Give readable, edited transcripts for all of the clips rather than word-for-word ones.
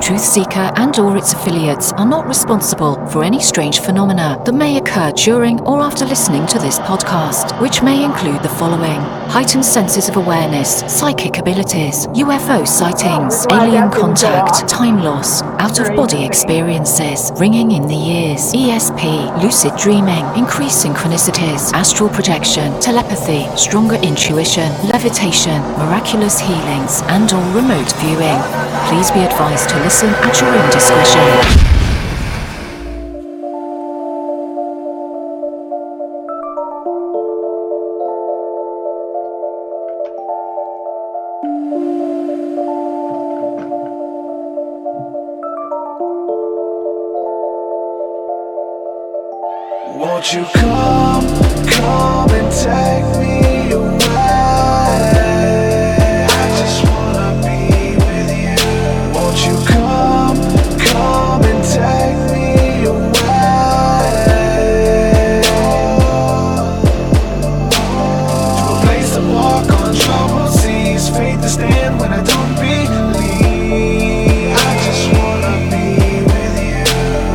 TruthSeekah and/or its affiliates are not responsible for any strange phenomena that may occur during or after listening to this podcast, which may include the following: heightened senses of awareness, psychic abilities, UFO sightings, alien contact, time loss, out-of-body experiences, ringing in the ears, ESP, lucid dreaming, increased synchronicities, astral projection, telepathy, stronger intuition, levitation, miraculous healings, and/or remote viewing. Please be advised to listen at your own discretion. Won't you come and take me away? I just wanna be with you. Won't you come and take me away? To a place to walk on troubled seas, faith to stand when I don't believe. I just wanna be with you.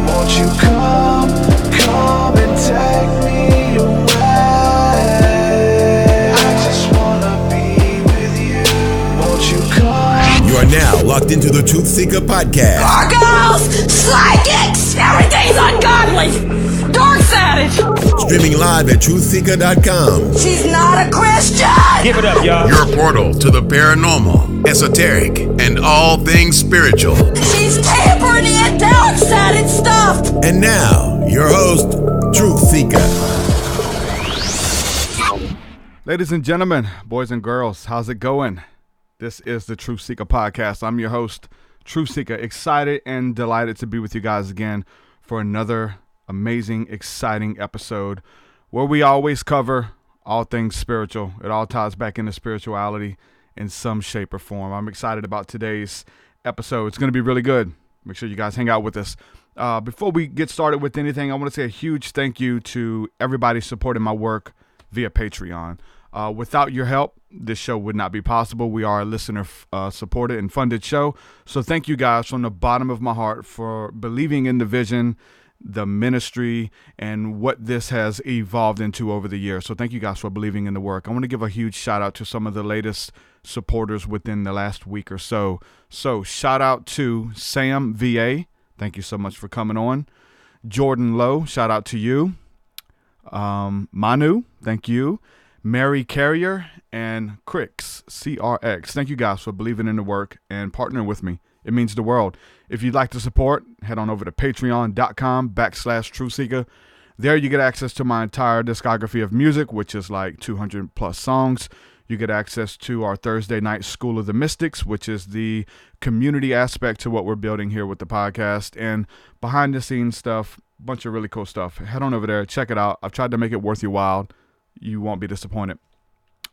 Won't you come and take me away? I just wanna be with you. Won't you come? You are now locked into the TruthSeekah podcast. Gargoyles! Psychics! Everything's ungodly! Dark savage! Streaming live at TruthSeekah.com. She's not a Christian! Give it up, y'all. Your portal to the paranormal, esoteric, and all things spiritual. She's tampering in dark-sided stuff! And now, your host, TruthSeekah. Ladies and gentlemen, boys and girls, how's it going? This is the TruthSeekah podcast. I'm your host, TruthSeekah. Excited and delighted to be with you guys again for another amazing, exciting episode where we always cover all things spiritual. It all ties back into spirituality in some shape or form. I'm excited about today's episode. It's going to be really good. Make sure you guys hang out with us. Before we get started with anything, I want to say a huge thank you to everybody supporting my work via Patreon. Without your help, this show would not be possible. We are a listener supported and funded show. So thank you guys from the bottom of my heart for believing in the vision, the ministry, and what this has evolved into over the years. So thank you guys for believing in the work. I want to give a huge shout out to some of the latest supporters within the last week or so. So shout out to Sam VA. Thank you so much for coming on. Jordan Lowe, shout out to you. Manu, thank you. Mary Carrier and Crix, CRX. Thank you guys for believing in the work and partnering with me. It means the world. If you'd like to support, head on over to patreon.com/TruthSeekah. There you get access to my entire discography of music, which is like 200 plus songs. You get access to our Thursday night School of the Mystics, which is the community aspect to what we're building here with the podcast, and behind the scenes stuff, bunch of really cool stuff. Head on over there, check it out. I've tried to make it worth your while. You won't be disappointed.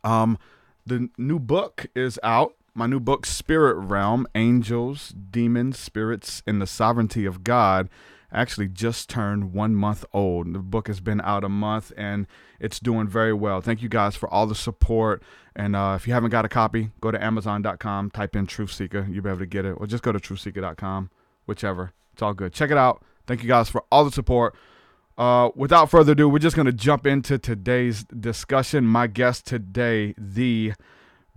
The new book is out. My new book, Spirit Realm, Angels, Demons, Spirits, and the Sovereignty of God, actually just turned 1 month old. The book has been out a month, and it's doing very well. Thank you guys for all the support. And if you haven't got a copy, go to Amazon.com, type in TruthSeekah. You'll be able to get it. Or just go to TruthSeekah.com, whichever. It's all good. Check it out. Thank you guys for all the support. Without further ado, we're just going to jump into today's discussion. My guest today, the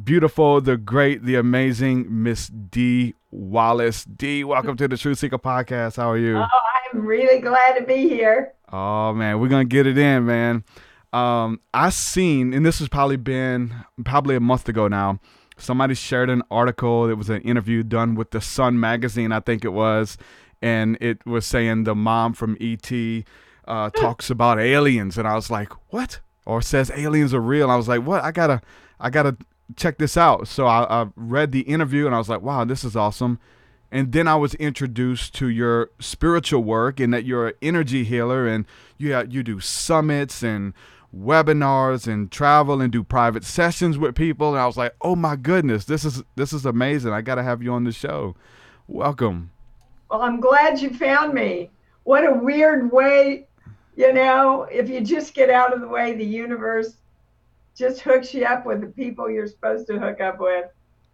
beautiful, the great, the amazing Miss Dee Wallace. Dee, welcome to the TruthSeekah podcast. How are you? Oh, I'm really glad to be here. Oh, man, we're going to get it in, man. I seen, and this has probably been a month ago now, somebody shared an article. It was an interview done with the Sun magazine, I think it was, and it was saying the mom from E.T. Talks about aliens, and I was like, what? Or says aliens are real. And I was like, what? I gotta check this out. So I read the interview, and I was like, wow, this is awesome. And then I was introduced to your spiritual work, and that you're an energy healer, and you do summits and webinars and travel and do private sessions with people. And I was like, oh my goodness, this is amazing. I gotta have you on the show. Welcome. Well, I'm glad you found me. What a weird way, if you just get out of the way, the universe just hooks you up with the people you're supposed to hook up with.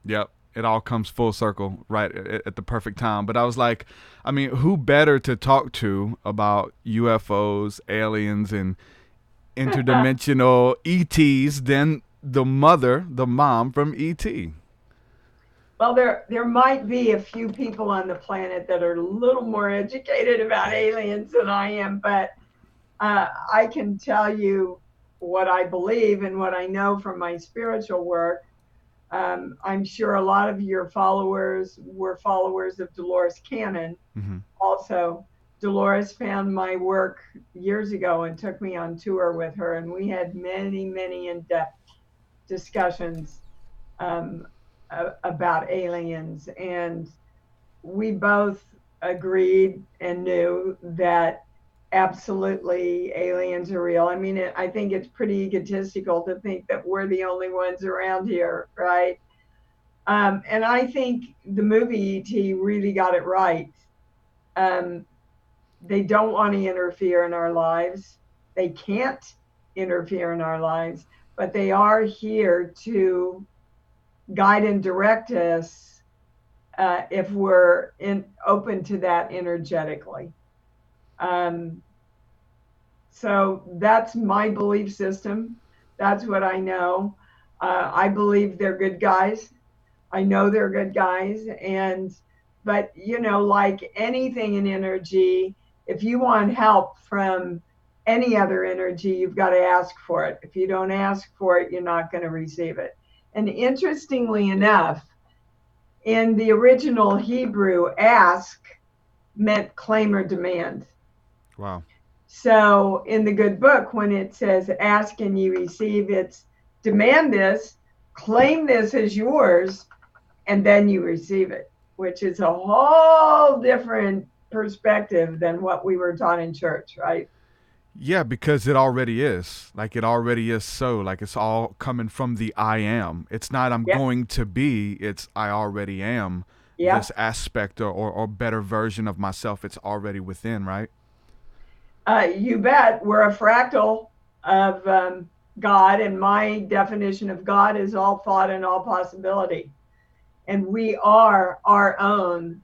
Yep. it all comes full circle right at the perfect time. But I was like, I mean, who better to talk to about UFOs, aliens, and interdimensional ETs than the mom from ET? Well, there might be a few people on the planet that are a little more educated about aliens than I am, but I can tell you what I believe and what I know from my spiritual work. I'm sure a lot of your followers were followers of Dolores Cannon. Mm-hmm. Also, Dolores found my work years ago and took me on tour with her, and we had many, many in-depth discussions about aliens. And we both agreed and knew that absolutely aliens are real. I mean, I think it's pretty egotistical to think that we're the only ones around here, right? And I think the movie E.T. really got it right. They don't want to interfere in our lives. They can't interfere in our lives, but they are here to guide and direct us if we're open to that energetically. So that's my belief system. That's what I know. I believe they're good guys. I know they're good guys. But you know, like anything in energy, if you want help from any other energy, you've got to ask for it. If you don't ask for it, you're not going to receive it. And interestingly enough, in the original Hebrew, ask meant claim or demand. Wow. So in the good book, when it says ask and you receive, it's demand this, claim this as yours, and then you receive it, which is a whole different perspective than what we were taught in church, right? Yeah, because it already is. Like, it already is so. Like, it's all coming from the I am. It's not I'm going to be, it's I already am. This aspect or better version of myself, it's already within, right? You bet. We're a fractal of God, and my definition of God is all thought and all possibility. And we are our own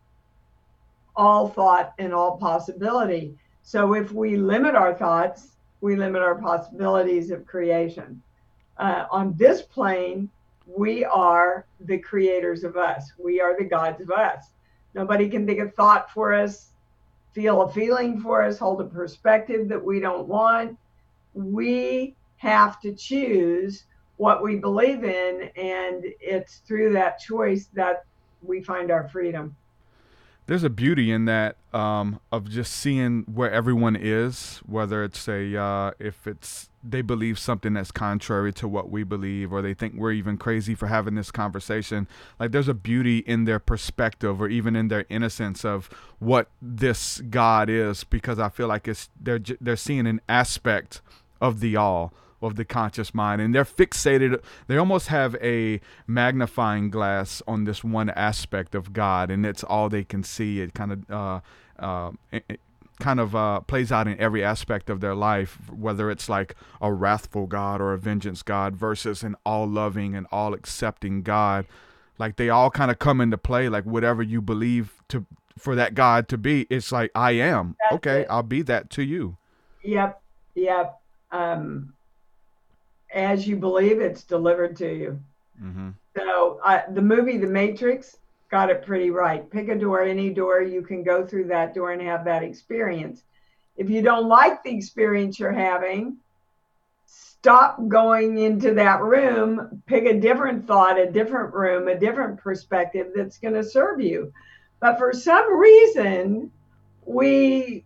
all thought and all possibility. So if we limit our thoughts, we limit our possibilities of creation. On this plane, we are the creators of us. We are the gods of us. Nobody can think a thought for us, feel a feeling for us, hold a perspective that we don't want. We have to choose what we believe in, and it's through that choice that we find our freedom. There's a beauty in that of just seeing where everyone is, whether it's if they believe something that's contrary to what we believe, or they think we're even crazy for having this conversation. Like, there's a beauty in their perspective, or even in their innocence of what this God is, because I feel like they're seeing an aspect of the all, of the conscious mind, and they're fixated. They almost have a magnifying glass on this one aspect of God, and it's all they can see. It kind of plays out in every aspect of their life, whether it's like a wrathful God or a vengeance God versus an all-loving and all-accepting God. Like, they all kind of come into play. Like, whatever you believe for that God to be, it's like, I am. That's okay, it. I'll be that to you. Yep. As you believe, it's delivered to you. Mm-hmm. So the movie The Matrix got it pretty right. Pick a door, any door, you can go through that door and have that experience. If you don't like the experience you're having, stop going into that room, pick a different thought, a different room, a different perspective that's going to serve you. But for some reason, we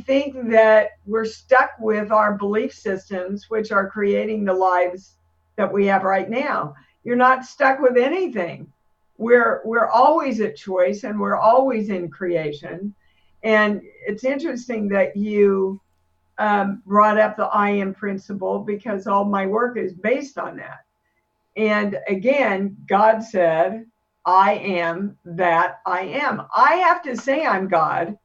think that we're stuck with our belief systems, which are creating the lives that we have right now. You're not stuck with anything. We're always at choice, and we're always in creation. And it's interesting that you brought up the I am principle, because all my work is based on that. And again, God said, I am that I am. I have to say I'm God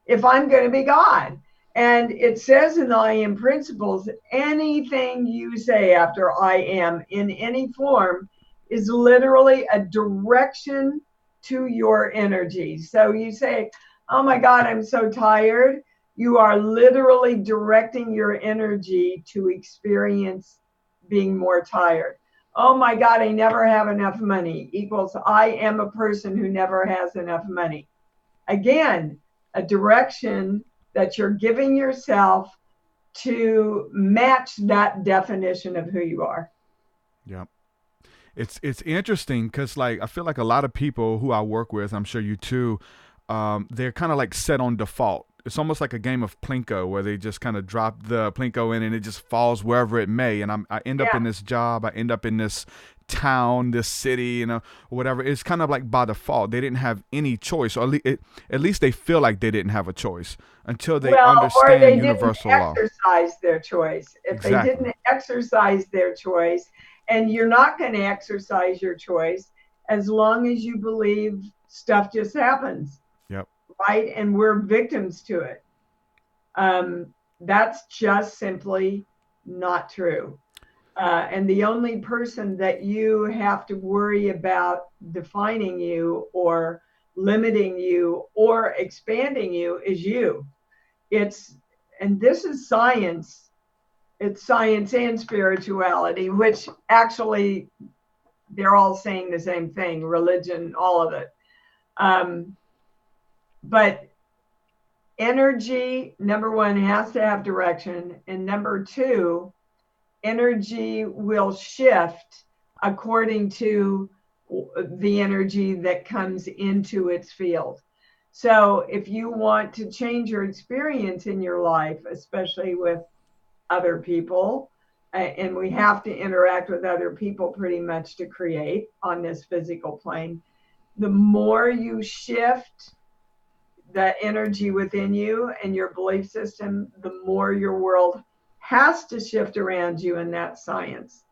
if I'm going to be God. And it says in the I am principles, anything you say after I am in any form is literally a direction to your energy. So you say, oh my God, I'm so tired. You are literally directing your energy to experience being more tired. Oh my God, I never have enough money equals I am a person who never has enough money. Again, a direction that you're giving yourself to match that definition of who you are. Yeah. It's interesting because like I feel like a lot of people who I work with, I'm sure you too, they're kind of like set on default. It's almost like a game of Plinko where they just kind of drop the Plinko in and it just falls wherever it may. And I end up in this job, I end up in this town, this city, whatever. It's kind of like by default. They didn't have any choice, or at least they feel like they didn't have a choice until they understand or they universal didn't law. Exercise their choice. If Exactly. they didn't exercise their choice, and you're not going to exercise your choice as long as you believe stuff just happens. Yep. Right? And we're victims to it. That's just simply not true. And the only person that you have to worry about defining you or limiting you or expanding you is you. And this is science. It's science and spirituality, which actually they're all saying the same thing, religion, all of it. But energy, number one, has to have direction. And number two, energy will shift according to the energy that comes into its field. So if you want to change your experience in your life, especially with other people, and we have to interact with other people pretty much to create on this physical plane, the more you shift the energy within you and your belief system, the more your world has to shift around you, in that science.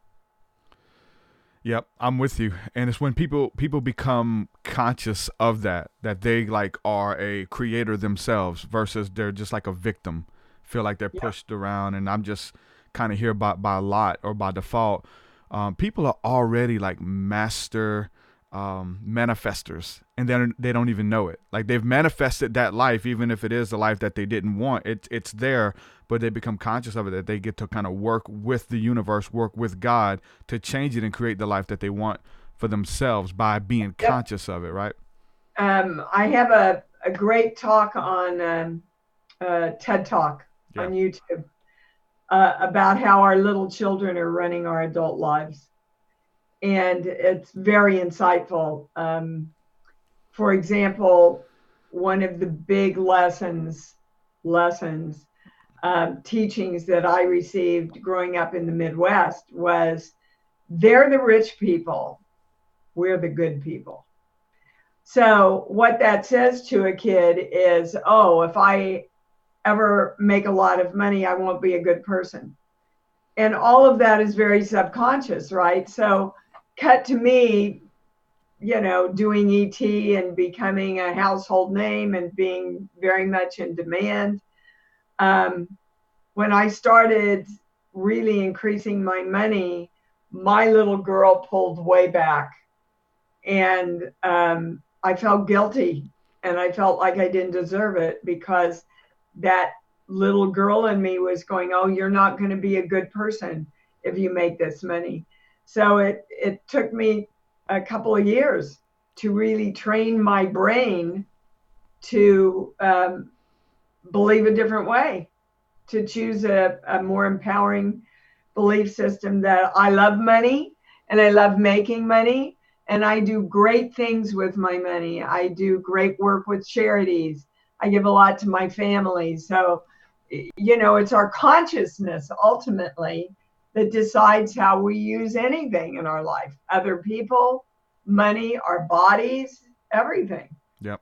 Yep, I'm with you. And it's when people become conscious of that they like are a creator themselves versus they're just like a victim, feel like they're pushed around and I'm just kind of here by lot or by default. People are already like master manifestors, and then they don't even know it. Like they've manifested that life, even if it is the life that they didn't want. It's there, but they become conscious of it, that they get to kind of work with the universe, work with God to change it and create the life that they want for themselves by being conscious of it, right? I have a great talk on TED Talk on YouTube about how our little children are running our adult lives. And it's very insightful. For example, one of the big lessons, teachings that I received growing up in the Midwest was, they're the rich people, we're the good people. So what that says to a kid is, oh, if I ever make a lot of money, I won't be a good person. And all of that is very subconscious, right? So cut to me, doing ET and becoming a household name and being very much in demand. When I started really increasing my money, my little girl pulled way back. And I felt guilty and I felt like I didn't deserve it, because that little girl in me was going, oh, you're not going to be a good person if you make this money. So it took me a couple of years to really train my brain to believe a different way, to choose a more empowering belief system that I love money and I love making money and I do great things with my money. I do great work with charities. I give a lot to my family. So, it's our consciousness ultimately that decides how we use anything in our life. Other people, money, our bodies, everything. Yep.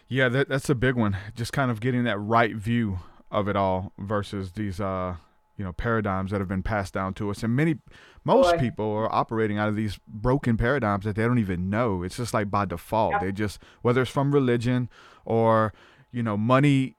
Yeah, that's a big one. Just kind of getting that right view of it all versus these paradigms that have been passed down to us. And most people are operating out of these broken paradigms that they don't even know. It's just like by default. Yep. They just, whether it's from religion or, money,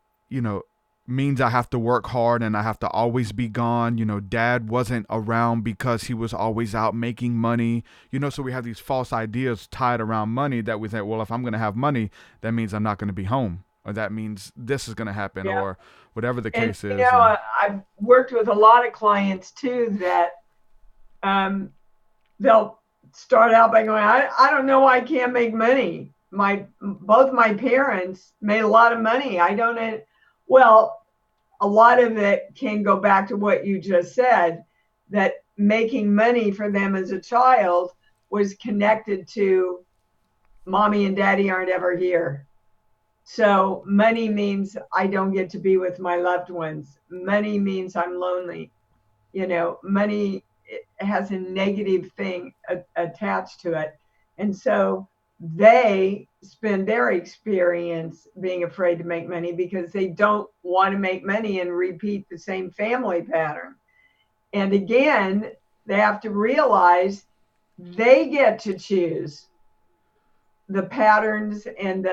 means I have to work hard and I have to always be gone. Dad wasn't around because he was always out making money. So we have these false ideas tied around money that we think, well, if I'm going to have money, that means I'm not going to be home, or that means this is going to happen, Yeah. or whatever the case is. I've worked with a lot of clients too that they'll start out by going, I don't know why I can't make money. Both my parents made a lot of money. I don't. Well, a lot of it can go back to what you just said, that making money for them as a child was connected to mommy and daddy aren't ever here. So money means I don't get to be with my loved ones. Money means I'm lonely. Money has a negative thing attached to it. And so they spend their experience being afraid to make money because they don't want to make money and repeat the same family pattern. And again, they have to realize they get to choose the patterns and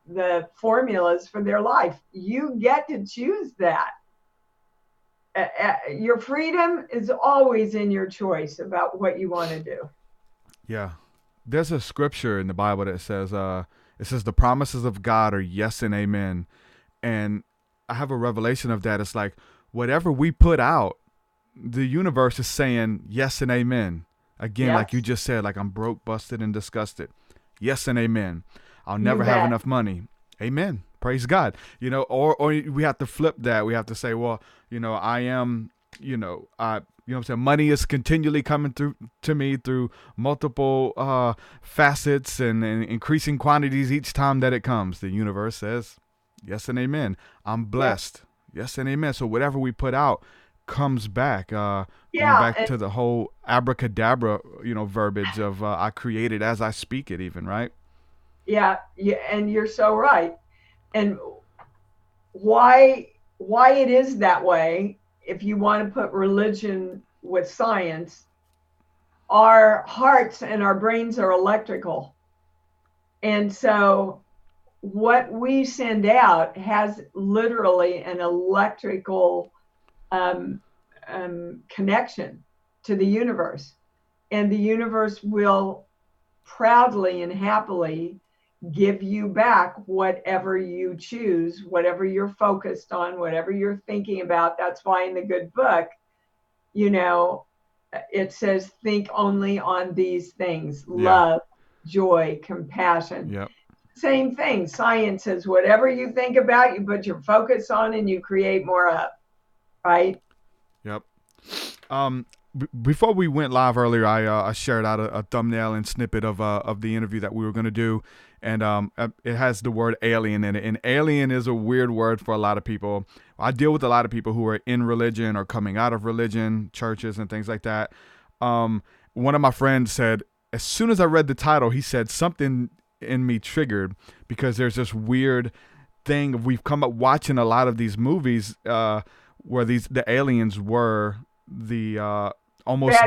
the formulas for their life. You get to choose that. Your freedom is always in your choice about what you want to do. Yeah. There's a scripture in the Bible that says, the promises of God are yes and amen. And I have a revelation of that. It's like, whatever we put out, the universe is saying yes and amen. Again, Yes. like you just said, like, I'm broke, busted, and disgusted. Yes and amen. I'll never have enough money. Amen. Praise God. Or we have to flip that. We have to say, well, I am, what I'm saying? Money is continually coming through to me through multiple facets and increasing quantities each time that it comes. The universe says, yes and amen. I'm blessed. Yes and amen. So whatever we put out comes back. Going back to the whole abracadabra, verbiage of I create it as I speak it, even, right? Yeah, and you're so right. And why it is that way, if you want to put religion with science, our hearts and our brains are electrical. And so what we send out has literally an electrical connection to the universe. And the universe will proudly and happily give you back whatever you choose, whatever you're focused on, whatever you're thinking about. That's why in the good book, it says, think only on these things: love, joy, compassion. Yep. Same thing. Science says, whatever you think about, you put your focus on and you create more of, right? Yep. Before we went live earlier, I shared out a thumbnail and snippet of the interview that we were going to do. And it has the word alien in it. And alien is a weird word for a lot of people. I deal with a lot of people who are in religion or coming out of religion, churches and things like that. One of my friends said, as soon as I read the title, he said something in me triggered, because there's this weird thing. We've come up watching a lot of these movies where the aliens were the almost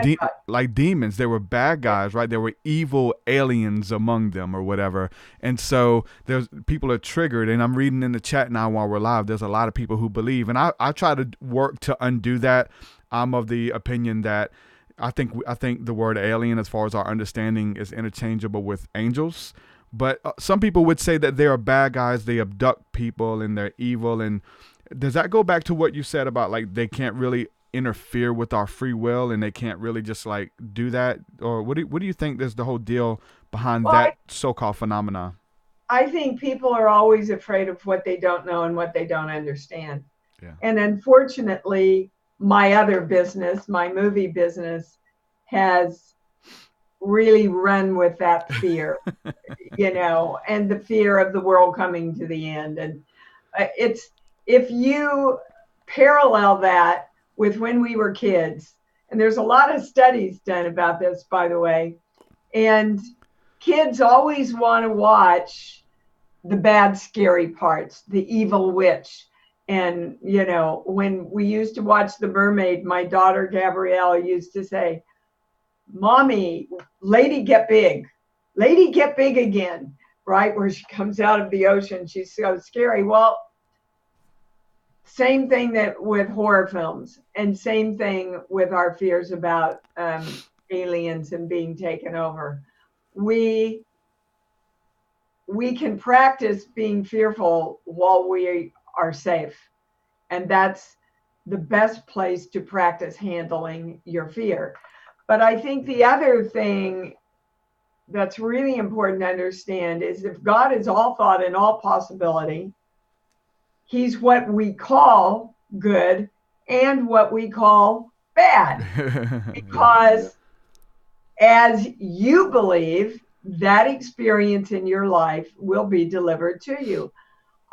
like demons. They were bad guys, right? There were evil aliens among them or whatever. And so people are triggered, and I'm reading in the chat now while we're live, there's a lot of people who believe, and I try to work to undo that. I'm of the opinion that I think the word alien, as far as our understanding, is interchangeable with angels. But some people would say that they are bad guys. They abduct people and they're evil. And does that go back to what you said about, like, they can't really interfere with our free will and they can't really just like do that? Or what do you think is the whole deal behind that so-called phenomena? I think people are always afraid of what they don't know and what they don't understand. Yeah. And unfortunately, my other business, my movie business, has really run with that fear, and the fear of the world coming to the end. And it's, if you parallel that with when we were kids, and there's a lot of studies done about this, by the way, and kids always want to watch the bad, scary parts, the evil witch. And, when we used to watch The Mermaid, my daughter Gabrielle used to say, "Mommy, lady get big again," right? Where she comes out of the ocean. She's so scary. Well, Same thing that with horror films, and same thing with our fears about aliens and being taken over. We can practice being fearful while we are safe, and that's the best place to practice handling your fear. But I think the other thing that's really important to understand is if God is all thought and all possibility, he's what we call good and what we call bad. Because as you believe, that experience in your life will be delivered to you.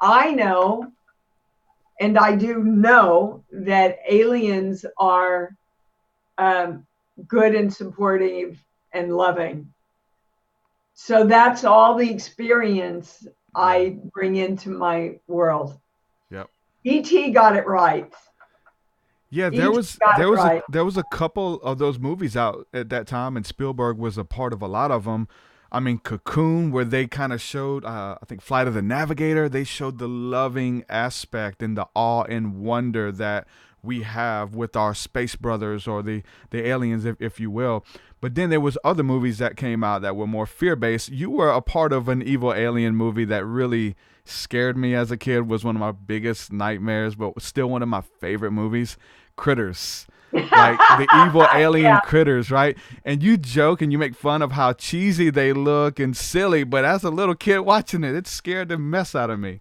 I know, and I do know, that aliens are good and supportive and loving. So that's all the experience I bring into my world. Yep. E.T. got it right. Yeah, there was a couple of those movies out at that time, and Spielberg was a part of a lot of them. I mean, Cocoon, where they kind of showed, I think Flight of the Navigator, they showed the loving aspect and the awe and wonder that we have with our space brothers, or the aliens, if you will. But then there was other movies that came out that were more fear-based. You were a part of an evil alien movie that really scared me as a kid, was one of my biggest nightmares, but still one of my favorite movies, Critters. Like the evil alien critters, right? And you joke and you make fun of how cheesy they look and silly, but as a little kid watching it, it scared the mess out of me.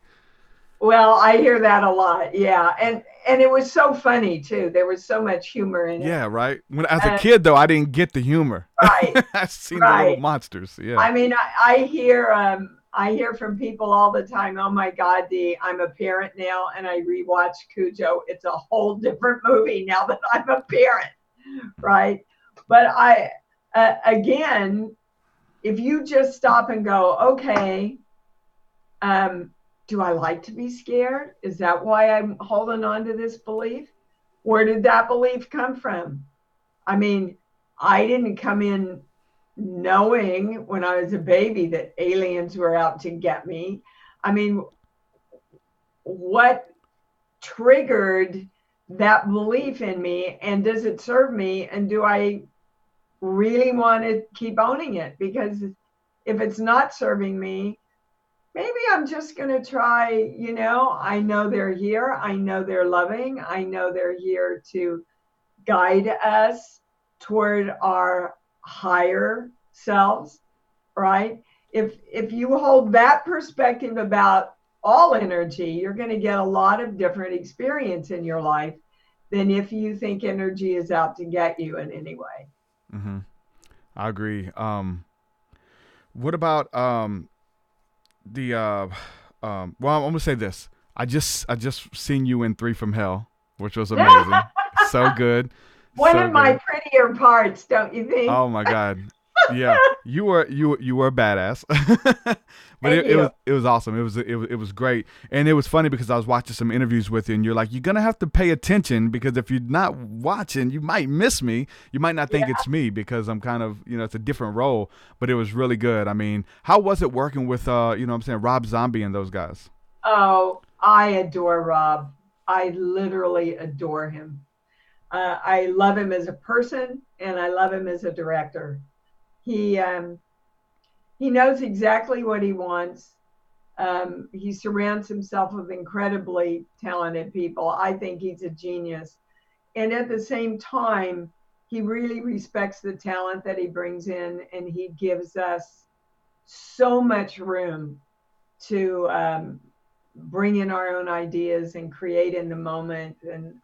Well, I hear that a lot, yeah, and it was so funny too. There was so much humor in it. Yeah, right. When as a kid, though, I didn't get the humor. Right. I've seen the little monsters. Yeah. I mean, I hear from people all the time, oh my God, Dee, I'm a parent now and I rewatch Cujo. It's a whole different movie now that I'm a parent, right? But again, if you just stop and go, okay, do I like to be scared? Is that why I'm holding on to this belief? Where did that belief come from? I mean, I didn't come in knowing when I was a baby that aliens were out to get me. I mean, what triggered that belief in me, and does it serve me, and do I really want to keep owning it? Because if it's not serving me, maybe I'm just going to try, I know they're here. I know they're loving. I know they're here to guide us toward our higher selves, right? If you hold that perspective about all energy, you're going to get a lot of different experience in your life than if you think energy is out to get you in any way. Mm-hmm. I agree. What about well, I'm gonna say this. I just seen you in 3 from Hell, which was amazing. So good. One of my prettier parts, don't you think? Oh my God. Yeah, you were a badass. But it was awesome. It was great, and it was funny because I was watching some interviews with you, and you're like, you're gonna have to pay attention because if you're not watching, you might miss me. You might not think it's me because I'm kind of it's a different role. But it was really good. I mean, how was it working with Rob Zombie and those guys? Oh, I adore Rob. I literally adore him. I love him as a person, and I love him as a director. He knows exactly what he wants. He surrounds himself with incredibly talented people. I think he's a genius. And at the same time, he really respects the talent that he brings in, and he gives us so much room to bring in our own ideas and create in the moment. And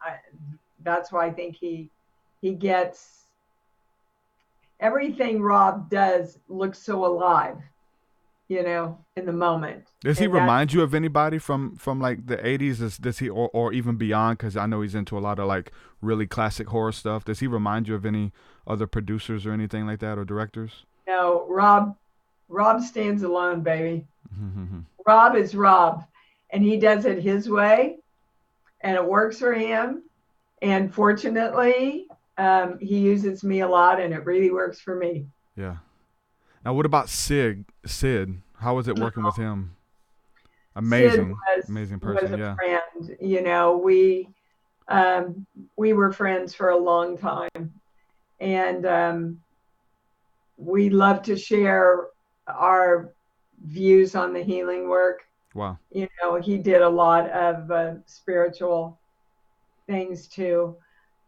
that's why I think he gets everything Rob does looks so alive, in the moment. Does he remind you of anybody from like the 80s? Does he or even beyond? Because I know he's into a lot of like really classic horror stuff. Does he remind you of any other producers or anything like that, or directors? No, Rob stands alone, baby. Rob is Rob, and he does it his way, and it works for him. And fortunately, he uses me a lot, and it really works for me. Yeah. Now, what about Sid? How was it working with him? Amazing person. Was a friend. you know, we were friends for a long time, and we love to share our views on the healing work. Wow. You know, he did a lot of spiritual things too.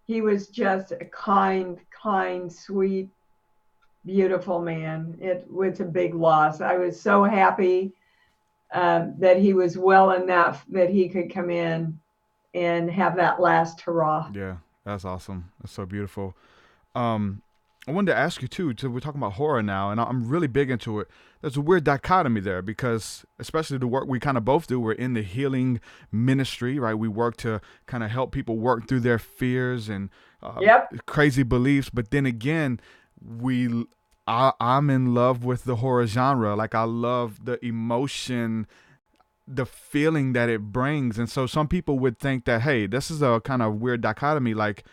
He was just a kind, sweet, beautiful man. It was a big loss. I was so happy that he was well enough that he could come in and have that last hurrah. Yeah, that's awesome. That's so beautiful. I wanted to ask you too, we're talking about horror now, and I'm really big into it. There's a weird dichotomy there because, especially the work we kind of both do, we're in the healing ministry, right? We work to kind of help people work through their fears and crazy beliefs. But then again, I'm in love with the horror genre. Like, I love the emotion, the feeling that it brings. And so some people would think that, hey, this is a kind of weird dichotomy. Like,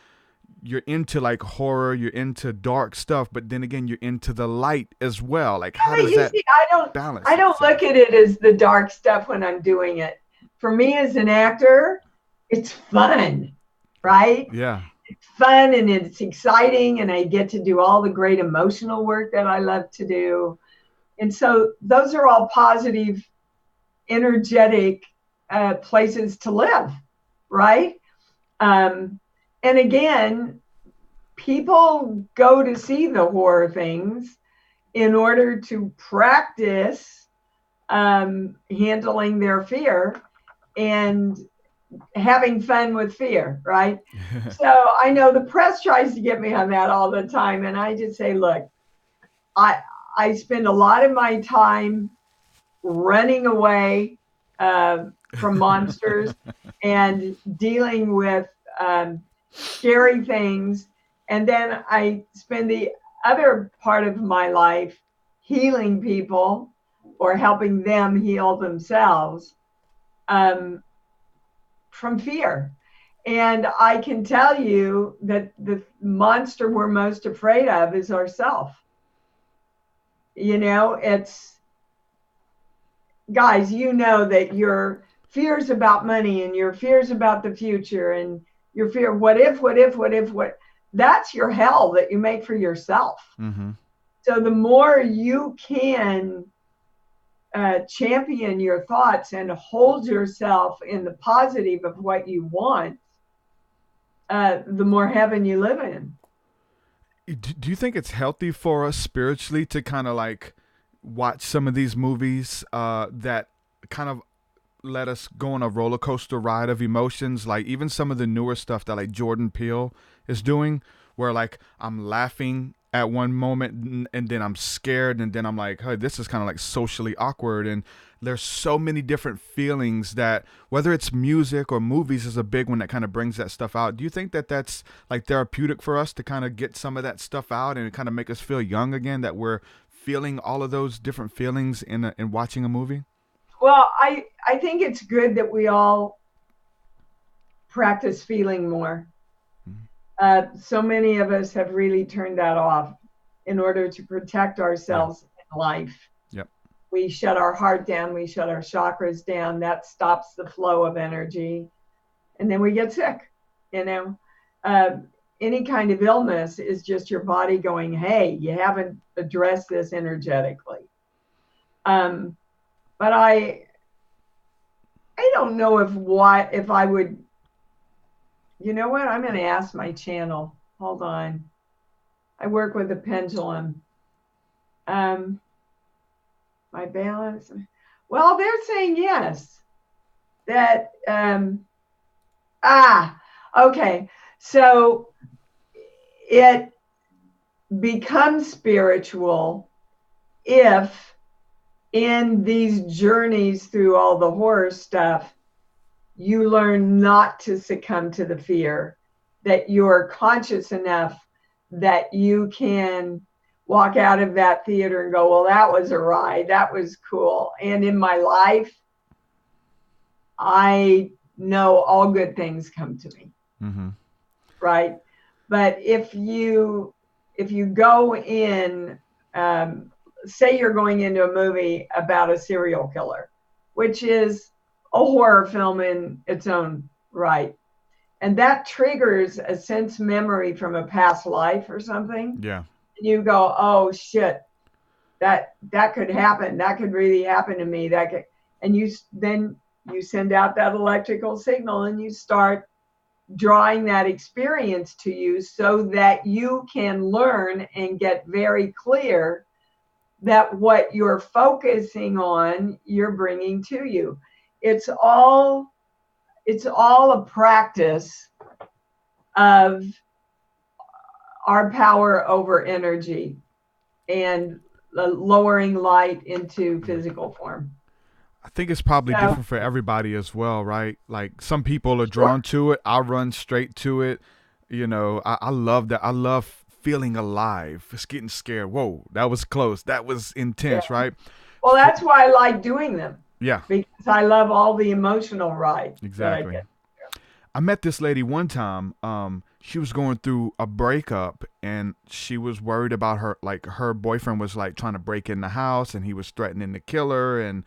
you're into like horror, you're into dark stuff, but then again, you're into the light as well. Like, how does that balance? I don't look at it as the dark stuff when I'm doing it. For me as an actor, it's fun, right? Yeah. It's fun and it's exciting, and I get to do all the great emotional work that I love to do. And so those are all positive, energetic places to live, right? And again, people go to see the horror things in order to practice handling their fear and having fun with fear, right? So I know the press tries to get me on that all the time. And I just say, look, I spend a lot of my time running away from monsters and dealing with scary things, and then I spend the other part of my life healing people or helping them heal themselves from fear. And I can tell you that the monster we're most afraid of is ourself. You know, it's, guys, you know that your fears about money and your fears about the future and your fear, what if, that's your hell that you make for yourself. Mm-hmm. So the more you can champion your thoughts and hold yourself in the positive of what you want, the more heaven you live in. Do you think it's healthy for us spiritually to kind of like watch some of these movies that kind of let us go on a roller coaster ride of emotions? Like even some of the newer stuff that like Jordan Peele is doing, where like I'm laughing at one moment and then I'm scared and then I'm like, hey, this is kind of like socially awkward. And there's so many different feelings that, whether it's music or movies, is a big one that kind of brings that stuff out. Do you think that that's like therapeutic for us to kind of get some of that stuff out and kind of make us feel young again, that we're feeling all of those different feelings in watching a movie? Well, I think it's good that we all practice feeling more. So many of us have really turned that off in order to protect ourselves in life. Yep. We shut our heart down, we shut our chakras down. That stops the flow of energy. And then we get sick, you know. Any kind of illness is just your body going, hey, you haven't addressed this energetically. But I don't know if I would, you know what? I'm going to ask my channel. Hold on. I work with a pendulum. My balance. Well, they're saying yes. That, okay. So it becomes spiritual if in these journeys through all the horror stuff, you learn not to succumb to the fear, that you're conscious enough that you can walk out of that theater and go, well, that was a ride. That was cool. And in my life, I know all good things come to me. Mm-hmm. Right. But if you go in, say you're going into a movie about a serial killer, which is a horror film in its own right. And that triggers a sense memory from a past life or something. Yeah. And you go, oh shit, that could happen. That could really happen to me. And you send out that electrical signal and you start drawing that experience to you so that you can learn and get very clear that what you're focusing on, you're bringing to you. It's all a practice of our power over energy and lowering light into physical form. I think it's probably different for everybody as well, right? Like some people are drawn to it. I run straight to it. You know, I love that. I love feeling alive. It's getting scared. Whoa, that was close. That was intense, right? Well, that's why I like doing them. Yeah. Because I love all the emotional rides. Exactly. I met this lady one time. She was going through a breakup and she was worried about her boyfriend was like trying to break in the house and he was threatening to kill her, and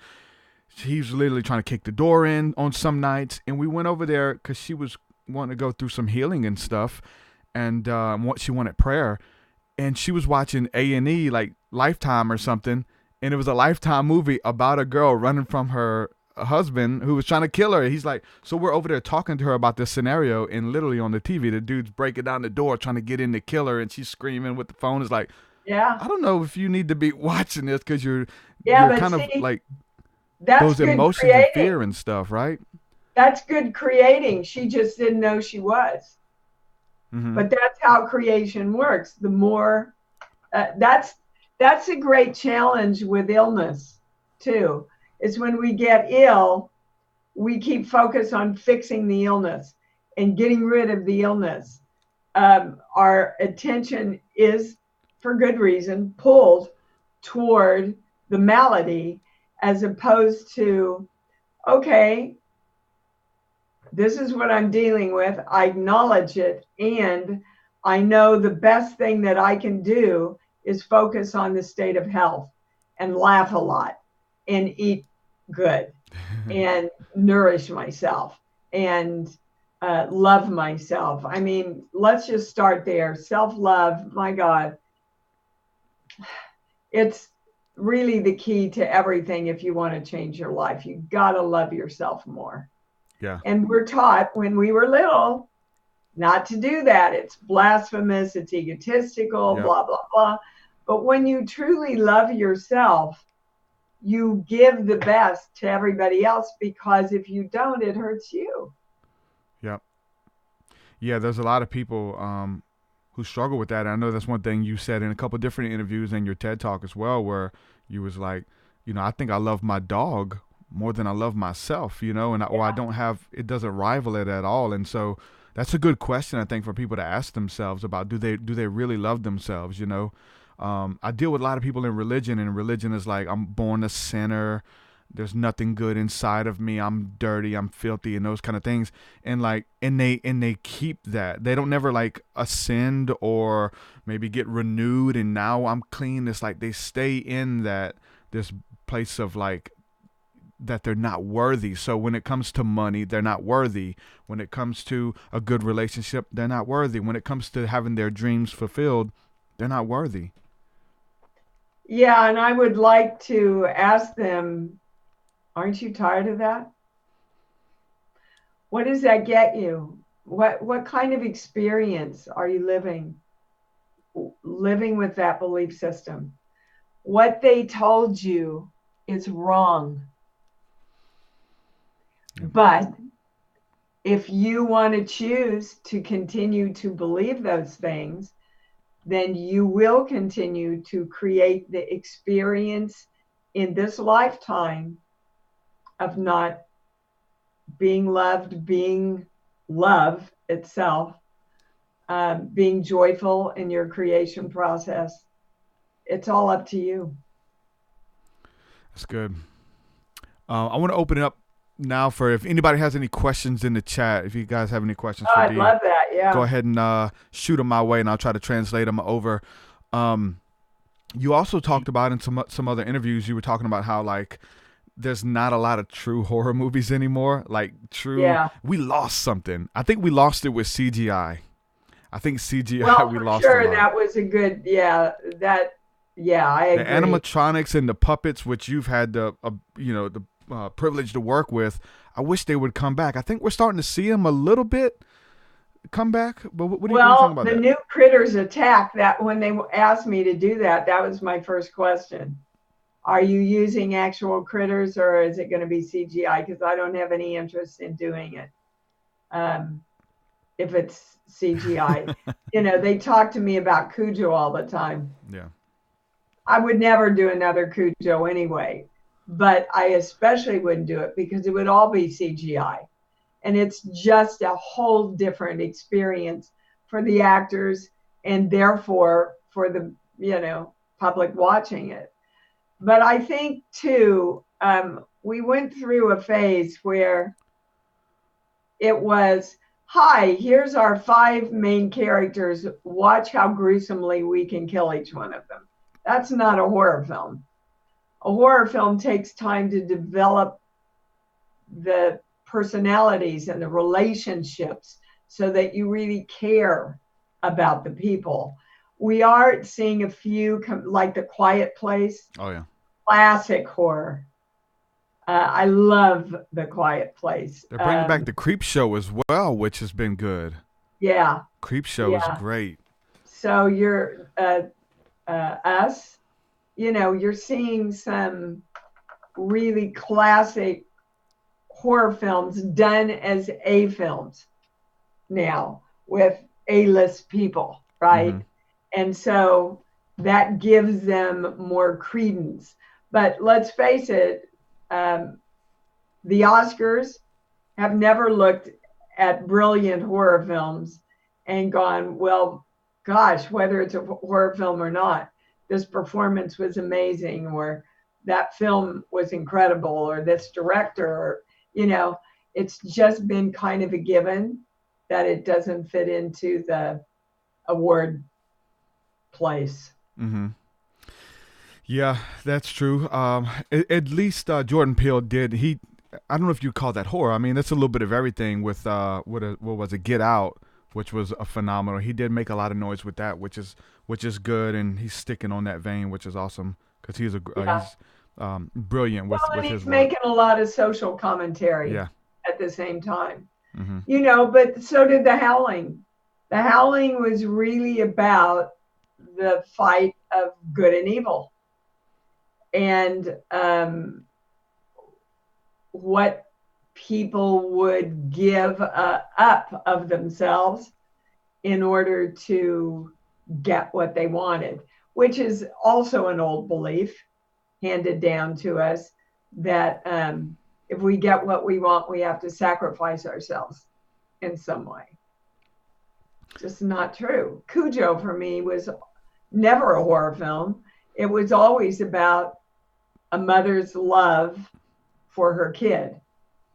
he was literally trying to kick the door in on some nights. And we went over there because she was wanting to go through some healing and stuff, and she wanted prayer. And she was watching A&E, like Lifetime or something, and it was a Lifetime movie about a girl running from her husband who was trying to kill her. He's like, so we're over there talking to her about this scenario, and literally on the TV, the dude's breaking down the door trying to get in to kill her, and she's screaming with the phone. It's like, I don't know if you need to be watching this because you're kind of like those emotions and fear and stuff, right? That's good creating. She just didn't know she was. Mm-hmm. But that's how creation works. The more that's a great challenge with illness too. Is when we get ill, we keep focused on fixing the illness and getting rid of the illness. Our attention is, for good reason, pulled toward the malady, as opposed to, okay, this is what I'm dealing with. I acknowledge it, and I know the best thing that I can do is focus on the state of health and laugh a lot and eat good and nourish myself and love myself. I mean, let's just start there. Self-love, my God, it's really the key to everything. If you want to change your life, you got to love yourself more. Yeah. And we're taught when we were little not to do that. It's blasphemous, it's egotistical, blah, blah, blah. But when you truly love yourself, you give the best to everybody else, because if you don't, it hurts you. Yep. Yeah, there's a lot of people who struggle with that. And I know that's one thing you said in a couple of different interviews and your TED Talk as well, where you was like, you know, I think I love my dog more than I love myself, you know, and or I don't have, it doesn't rival it at all. And so that's a good question, I think, for people to ask themselves about, do they really love themselves, you know? I deal with a lot of people in religion, and religion is like, I'm born a sinner. There's nothing good inside of me. I'm dirty. I'm filthy, and those kind of things. And like, and they keep that. They don't never like ascend or maybe get renewed. And now I'm clean. It's like they stay in this place of like, that they're not worthy. So when it comes to money, they're not worthy. When it comes to a good relationship, they're not worthy. When it comes to having their dreams fulfilled, they're not worthy. Yeah, and I would like to ask them, aren't you tired of that? What does that get you? What kind of experience are you living with that belief system? What they told you is wrong. But if you want to choose to continue to believe those things, then you will continue to create the experience in this lifetime of not being loved, being love itself, being joyful in your creation process. It's all up to you. That's good. I want to open it up now for if anybody has any questions in the chat. If you guys have any questions for I'd Dee, love that. Yeah. go ahead and shoot them my way, and I'll try to translate them over. You also talked about in some other interviews, you were talking about how like there's not a lot of true horror movies anymore. Like Yeah. we lost something. I think we lost it with CGI. I think CGI Well, we for lost sure, a lot. that was a good, I The agree. animatronics and the puppets, which you've had the privilege to work with, I wish they would come back. I think we're starting to see them a little bit come back. But what do you think about The that? new Critters Attack, that when they asked me to do that, that was my first question. Are you using actual critters or is it going to be CGI? Because I don't have any interest in doing it. If it's CGI, they talk to me about Cujo all the time. Yeah. I would never do another Cujo anyway, but I especially wouldn't do it because it would all be CGI. And it's just a whole different experience for the actors and therefore for the, public watching it. But I think too, we went through a phase where it was, hi, here's our 5 main characters. Watch how gruesomely we can kill each one of them. That's not a horror film. A horror film takes time to develop the personalities and the relationships so that you really care about the people. We are seeing a few, like The Quiet Place. Oh, yeah. Classic horror. I love The Quiet Place. They're bringing back the Creep Show as well, which has been good. Yeah. Creep Show is great. So you're us, you're seeing some really classic horror films done as A films now with A-list people, right? Mm-hmm. And so that gives them more credence. But let's face it, the Oscars have never looked at brilliant horror films and gone, well, gosh, whether it's a horror film or not, this performance was amazing, or that film was incredible, or this director, or, it's just been kind of a given that it doesn't fit into the award place. Mm-hmm. Yeah, that's true. At least Jordan Peele did. I don't know if you call that horror. I mean, that's a little bit of everything with what was it, Get Out, which was a phenomenal. He did make a lot of noise with that, which is good, and he's sticking on that vein, which is awesome because he's brilliant with and his he's work. making a lot of social commentary at the same time. Mm-hmm. But so did The Howling. The Howling was really about the fight of good and evil. And what people would give up of themselves in order to get what they wanted, which is also an old belief handed down to us that if we get what we want, we have to sacrifice ourselves in some way. Just not true. Cujo for me was never a horror film. It was always about a mother's love for her kid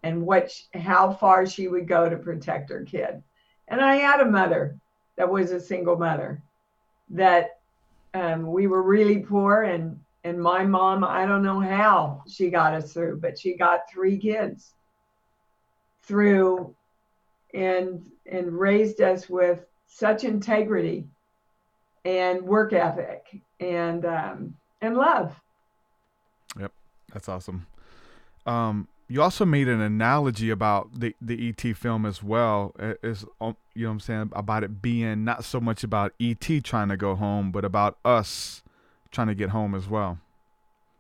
and how far she would go to protect her kid. And I had a mother that was a single mother that we were really poor, and my mom, I don't know how she got us through, but she got 3 kids through and raised us with such integrity and work ethic and love. Yep, that's awesome. You also made an analogy about the E.T. film as well. Is what I'm saying, about it being not so much about E.T. trying to go home, but about us trying to get home as well.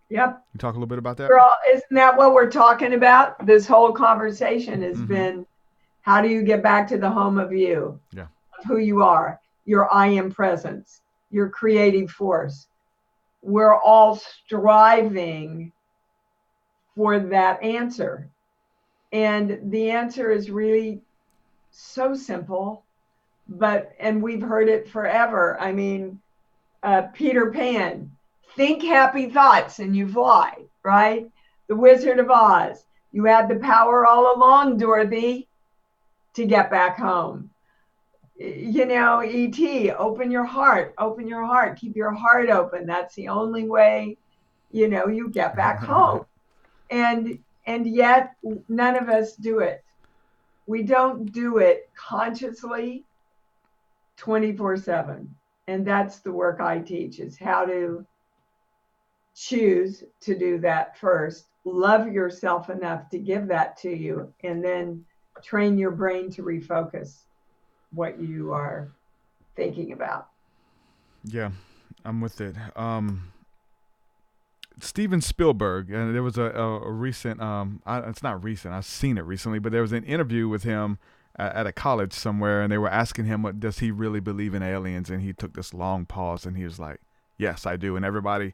Yep. You talk a little bit about that? Girl, isn't that what we're talking about? This whole conversation has been, how do you get back to the home of you? Yeah. Of who you are, your I am presence, your creative force. We're all striving for that answer. And the answer is really so simple, and we've heard it forever. I mean, Peter Pan, think happy thoughts and you fly, right? The Wizard of Oz, you had the power all along, Dorothy, to get back home. E.T., open your heart, keep your heart open. That's the only way, you get back home. and yet none of us do it. We don't do it consciously 24/7. And that's the work I teach, is how to choose to do that first. Love yourself enough to give that to you, and then train your brain to refocus what you are thinking about. Yeah, I'm with it. Steven Spielberg, and there was a recent, it's not recent, I've seen it recently, but there was an interview with him at a college somewhere, and they were asking him, what does he really believe in aliens? And he took this long pause, and he was like, yes, I do. And everybody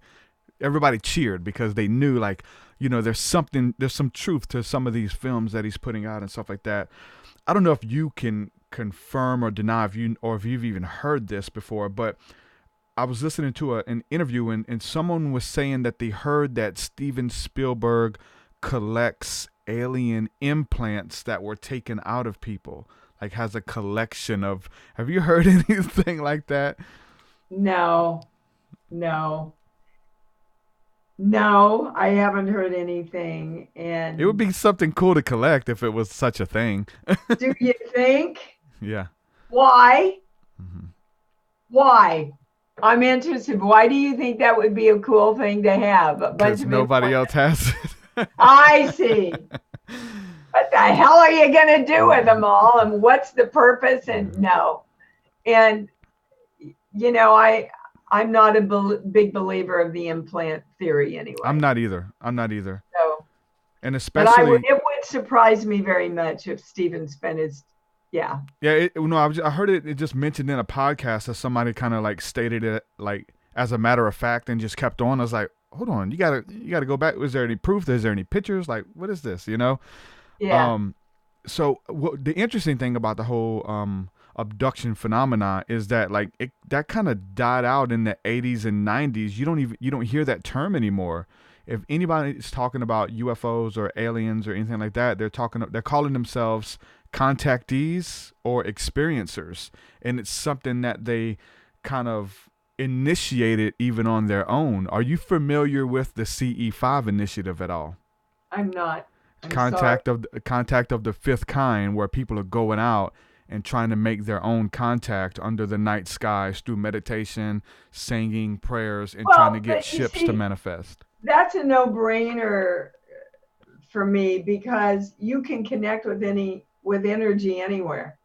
cheered, because they knew, like, there's some truth to some of these films that he's putting out and stuff like that. I don't know if you can confirm or deny if you've even heard this before, but I was listening to an interview, and someone was saying that they heard that Steven Spielberg collects alien implants that were taken out of people, like has a collection of. Have you heard anything like that? No, I haven't heard anything. And it would be something cool to collect if it was such a thing. Do you think? Yeah. Why? Mm-hmm. Why? I'm interested. Why do you think that would be a cool thing to have? Because nobody else has it. I see. What the hell are you going to do with them all? And what's the purpose? And no. And, I'm not a big believer of the implant theory anyway. I'm not either. So, and especially, it would surprise me very much if Steven spent his. Yeah. Yeah. I heard it just mentioned in a podcast that somebody kind of like stated it like as a matter of fact and just kept on. I was like, hold on, you gotta go back. Was there any proof? Is there any pictures? Like, what is this? Yeah. So the interesting thing about the whole abduction phenomena is that like that kind of died out in the 80s and 90s. You don't hear that term anymore. If anybody is talking about UFOs or aliens or anything like that, they're calling themselves contactees or experiencers, and it's something that they kind of initiated even on their own. Are you familiar with the CE5 initiative at all? I'm not. Contact of the fifth kind, where people are going out and trying to make their own contact under the night skies through meditation, singing prayers, and trying to get ships to manifest. That's a no-brainer for me, because you can connect with energy anywhere.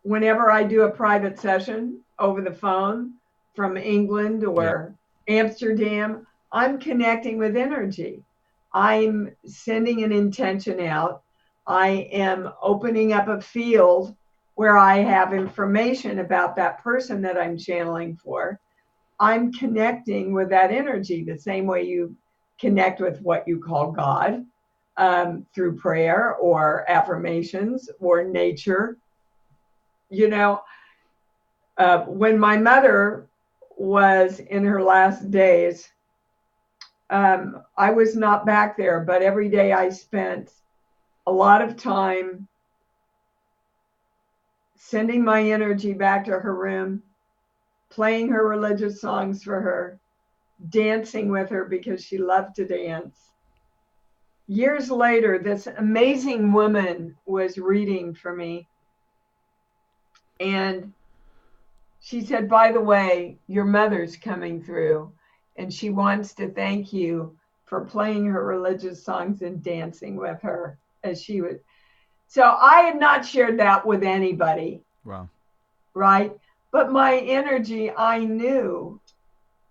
Whenever I do a private session over the phone from England or Amsterdam, I'm connecting with energy. I'm sending an intention out. I am opening up a field where I have information about that person that I'm channeling for. I'm connecting with that energy the same way you connect with what you call God, through prayer or affirmations or nature. When my mother was in her last days, I was not back there, but every day I spent a lot of time sending my energy back to her room, playing her religious songs for her, dancing with her because she loved to dance. Years later, this amazing woman was reading for me. And she said, by the way, your mother's coming through, and she wants to thank you for playing her religious songs and dancing with her as she would. So I had not shared that with anybody. Wow. Right? But my energy, I knew.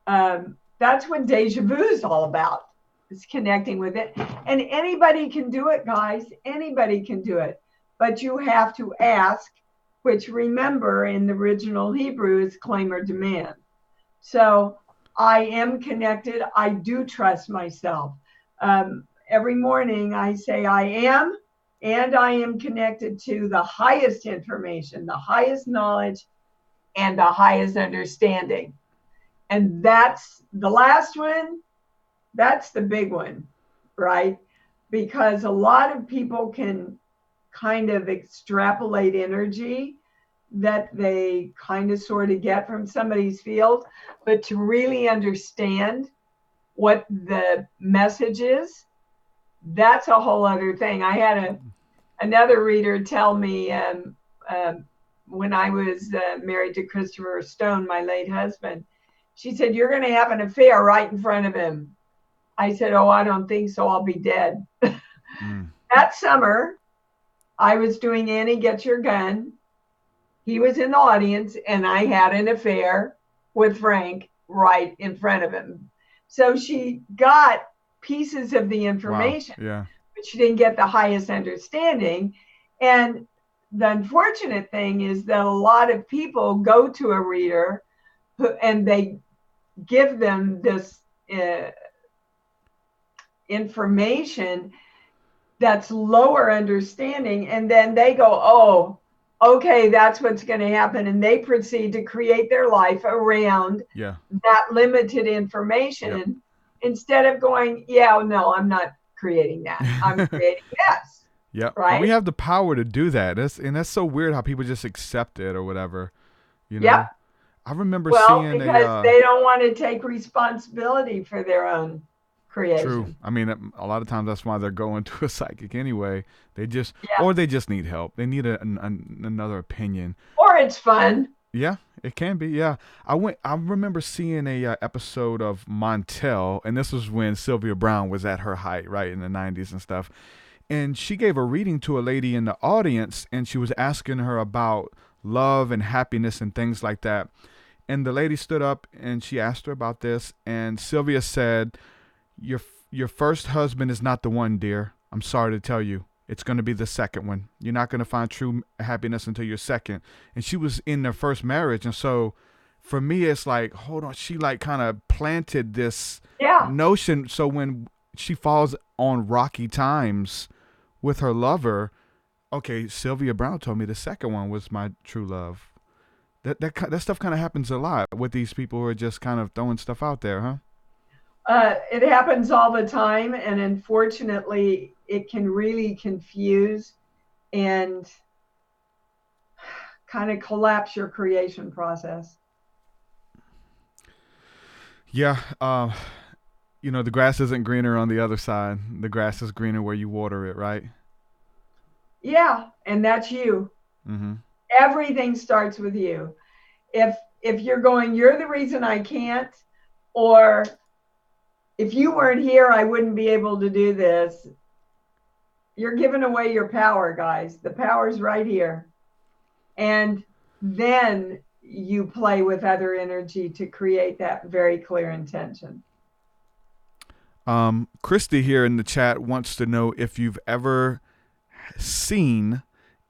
That's what deja vu is all about. It's connecting with it. And anybody can do it, guys. Anybody can do it. But you have to ask, which, remember, in the original Hebrew is claim or demand. So I am connected. I do trust myself. Every morning I say I am, and I am connected to the highest information, the highest knowledge, and the highest understanding. And that's the last one. That's the big one, right? Because a lot of people can kind of extrapolate energy that they kind of sort of get from somebody's field. But to really understand what the message is, that's a whole other thing. I had another reader tell me when I was married to Christopher Stone, my late husband, she said, "You're going to have an affair right in front of him." I said, "Oh, I don't think so. I'll be dead." That summer, I was doing Annie, Get Your Gun. He was in the audience, and I had an affair with Frank right in front of him. So she got pieces of the information, but she didn't get the highest understanding. And the unfortunate thing is that a lot of people go to a reader and they give them this information that's lower understanding, and then they go, "Oh, okay, that's what's going to happen," and they proceed to create their life around that limited information instead of going, "Yeah, no, I'm not creating that. I'm creating this." Yeah, right. We have the power to do that. That's so weird how people just accept it or whatever. You know. Yep. I remember seeing because they don't want to take responsibility for their own creation. True. I mean, a lot of times that's why they're going to a psychic anyway. They just, or they just need help. They need another opinion. Or it's fun. Yeah, it can be. Yeah, I remember seeing a episode of Montel, and this was when Sylvia Browne was at her height, right, in the 90s and stuff. And she gave a reading to a lady in the audience, and she was asking her about love and happiness and things like that. And the lady stood up and she asked her about this, and Sylvia said, Your first husband is not the one, dear. I'm sorry to tell you. It's going to be the second one. You're not going to find true happiness until you're second. And she was in their first marriage. And so for me, it's like, hold on. She like kind of planted this notion. So when she falls on rocky times with her lover, okay, Sylvia Browne told me the second one was my true love. That stuff kind of happens a lot with these people who are just kind of throwing stuff out there, huh? It happens all the time, and unfortunately, it can really confuse and kind of collapse your creation process. Yeah, the grass isn't greener on the other side. The grass is greener where you water it, right? Yeah, and that's you. Mm-hmm. Everything starts with you. If you're going, "You're the reason I can't," or "If you weren't here, I wouldn't be able to do this," you're giving away your power, guys. The power's right here. And then you play with other energy to create that very clear intention. Christy here in the chat wants to know if you've ever seen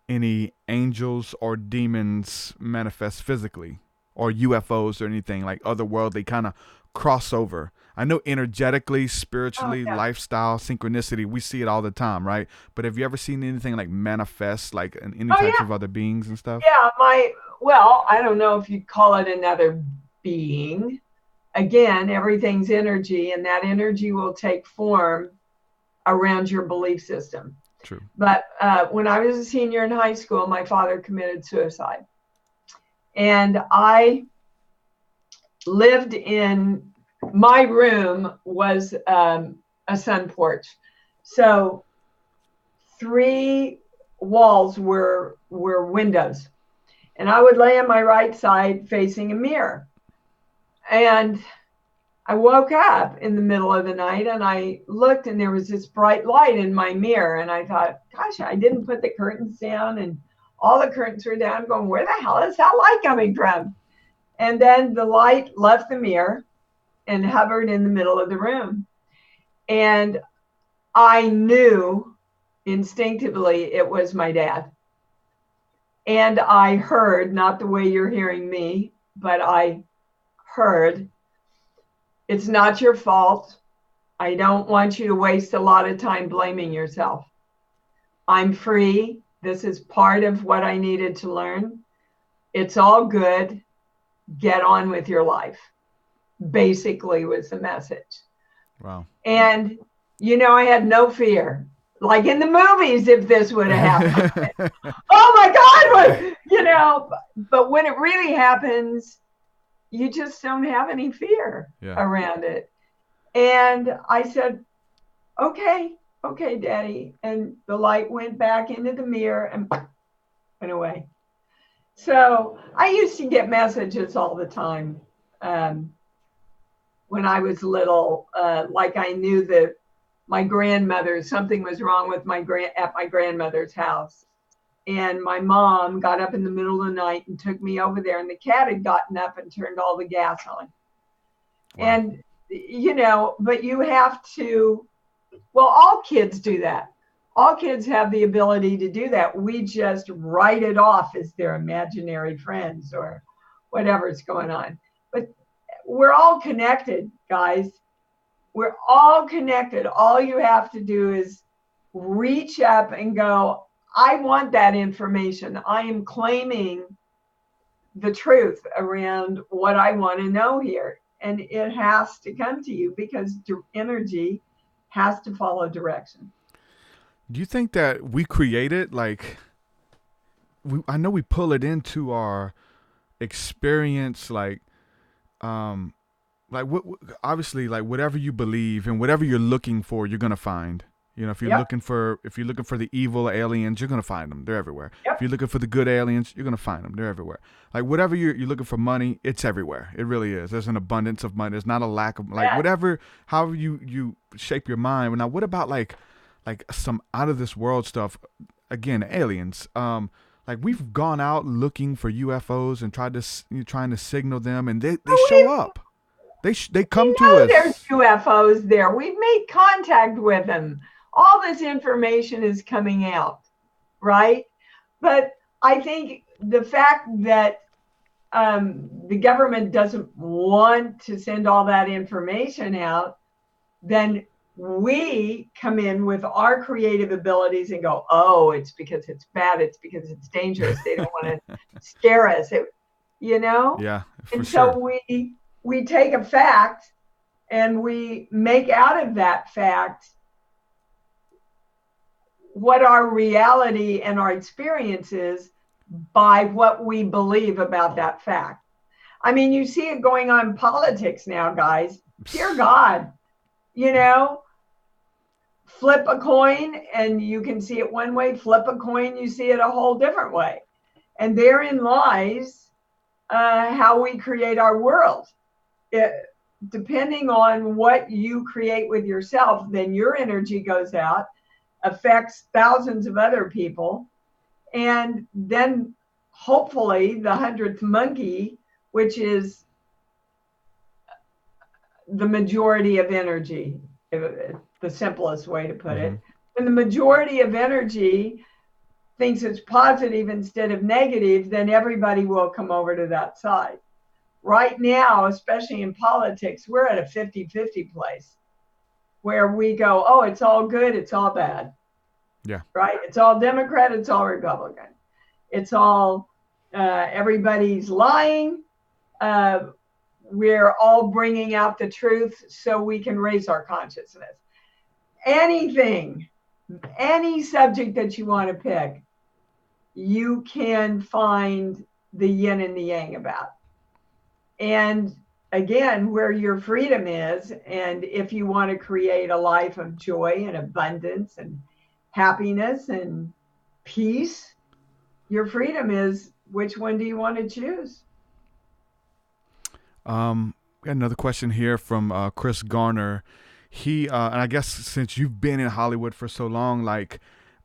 any angels or demons manifest physically, or UFOs or anything like otherworldly kind of crossover. I know energetically, spiritually, lifestyle, synchronicity, we see it all the time, right? But have you ever seen anything like manifest, like any types of other beings and stuff? Yeah, I don't know if you'd call it another being. Again, everything's energy, and that energy will take form around your belief system. True. But when I was a senior in high school, my father committed suicide. And I lived in, my room was a sun porch. So 3 walls were windows. And I would lay on my right side facing a mirror. And I woke up in the middle of the night and I looked, and there was this bright light in my mirror. And I thought, gosh, I didn't put the curtains down, and all the curtains were down, going, where the hell is that light coming from? And then the light left the mirror and hovered in the middle of the room. And I knew instinctively it was my dad. And I heard, not the way you're hearing me, but I heard, "It's not your fault. I don't want you to waste a lot of time blaming yourself. I'm free. This is part of what I needed to learn. It's all good. Get on with your life," basically was the message. Wow. And, I had no fear. Like in the movies, if this would have happened. Oh my God, but when it really happens, you just don't have any fear around it. And I said, okay, Daddy. And the light went back into the mirror and went away. So I used to get messages all the time when I was little. Like I knew that something was wrong with at my grandmother's house. And my mom got up in the middle of the night and took me over there, and the cat had gotten up and turned all the gas on. Wow. And, but you have to, well, all kids do that. All kids have the ability to do that. We just write it off as their imaginary friends or whatever's going on. But we're all connected, guys. We're all connected. All you have to do is reach up and go, I want that information. I am claiming the truth around what I want to know here. And it has to come to you because energy has to follow direction. Do you think that we create it? Like, I know we pull it into our experience, obviously, like whatever you believe and whatever you're looking for, you're gonna find. If you're looking for the evil aliens, you're gonna find them. They're everywhere. Yep. If you're looking for the good aliens, you're gonna find them. They're everywhere. Like whatever you're looking for, money, it's everywhere. It really is. There's an abundance of money. There's not a lack of whatever. However you shape your mind. Now, what about like some out of this world stuff? Again, aliens. Like we've gone out looking for UFOs and trying to signal them, and they show up. They come to us. There's UFOs there. We've made contact with them. All this information is coming out, right? But I think the fact that the government doesn't want to send all that information out, then we come in with our creative abilities and go, oh, it's because it's bad. It's because it's dangerous. They don't want to scare us, Yeah, and so we take a fact and we make out of that fact what our reality and our experience is by what we believe about that fact. I mean, you see it going on in politics now, guys. Dear God, flip a coin and you can see it one way, flip a coin, you see it a whole different way. And therein lies how we create our world. Depending on what you create with yourself, then your energy goes out, affects thousands of other people, and then hopefully the 100th monkey, which is the majority of energy, the simplest way to put it, when the majority of energy thinks it's positive instead of negative, then everybody will come over to that side. Right now, especially in politics, we're at a 50-50 place where we go, oh, it's all good, it's all bad. Yeah. Right? It's all Democrat, it's all Republican. It's all, everybody's lying. We're all bringing out the truth so we can raise our consciousness. Anything, any subject that you want to pick, you can find the yin and the yang about. And again, where your freedom is, and if you want to create a life of joy and abundance and happiness and peace, your freedom is, which one do you want to choose? Got another question here from Chris Garner. He and I guess since you've been in Hollywood for so long,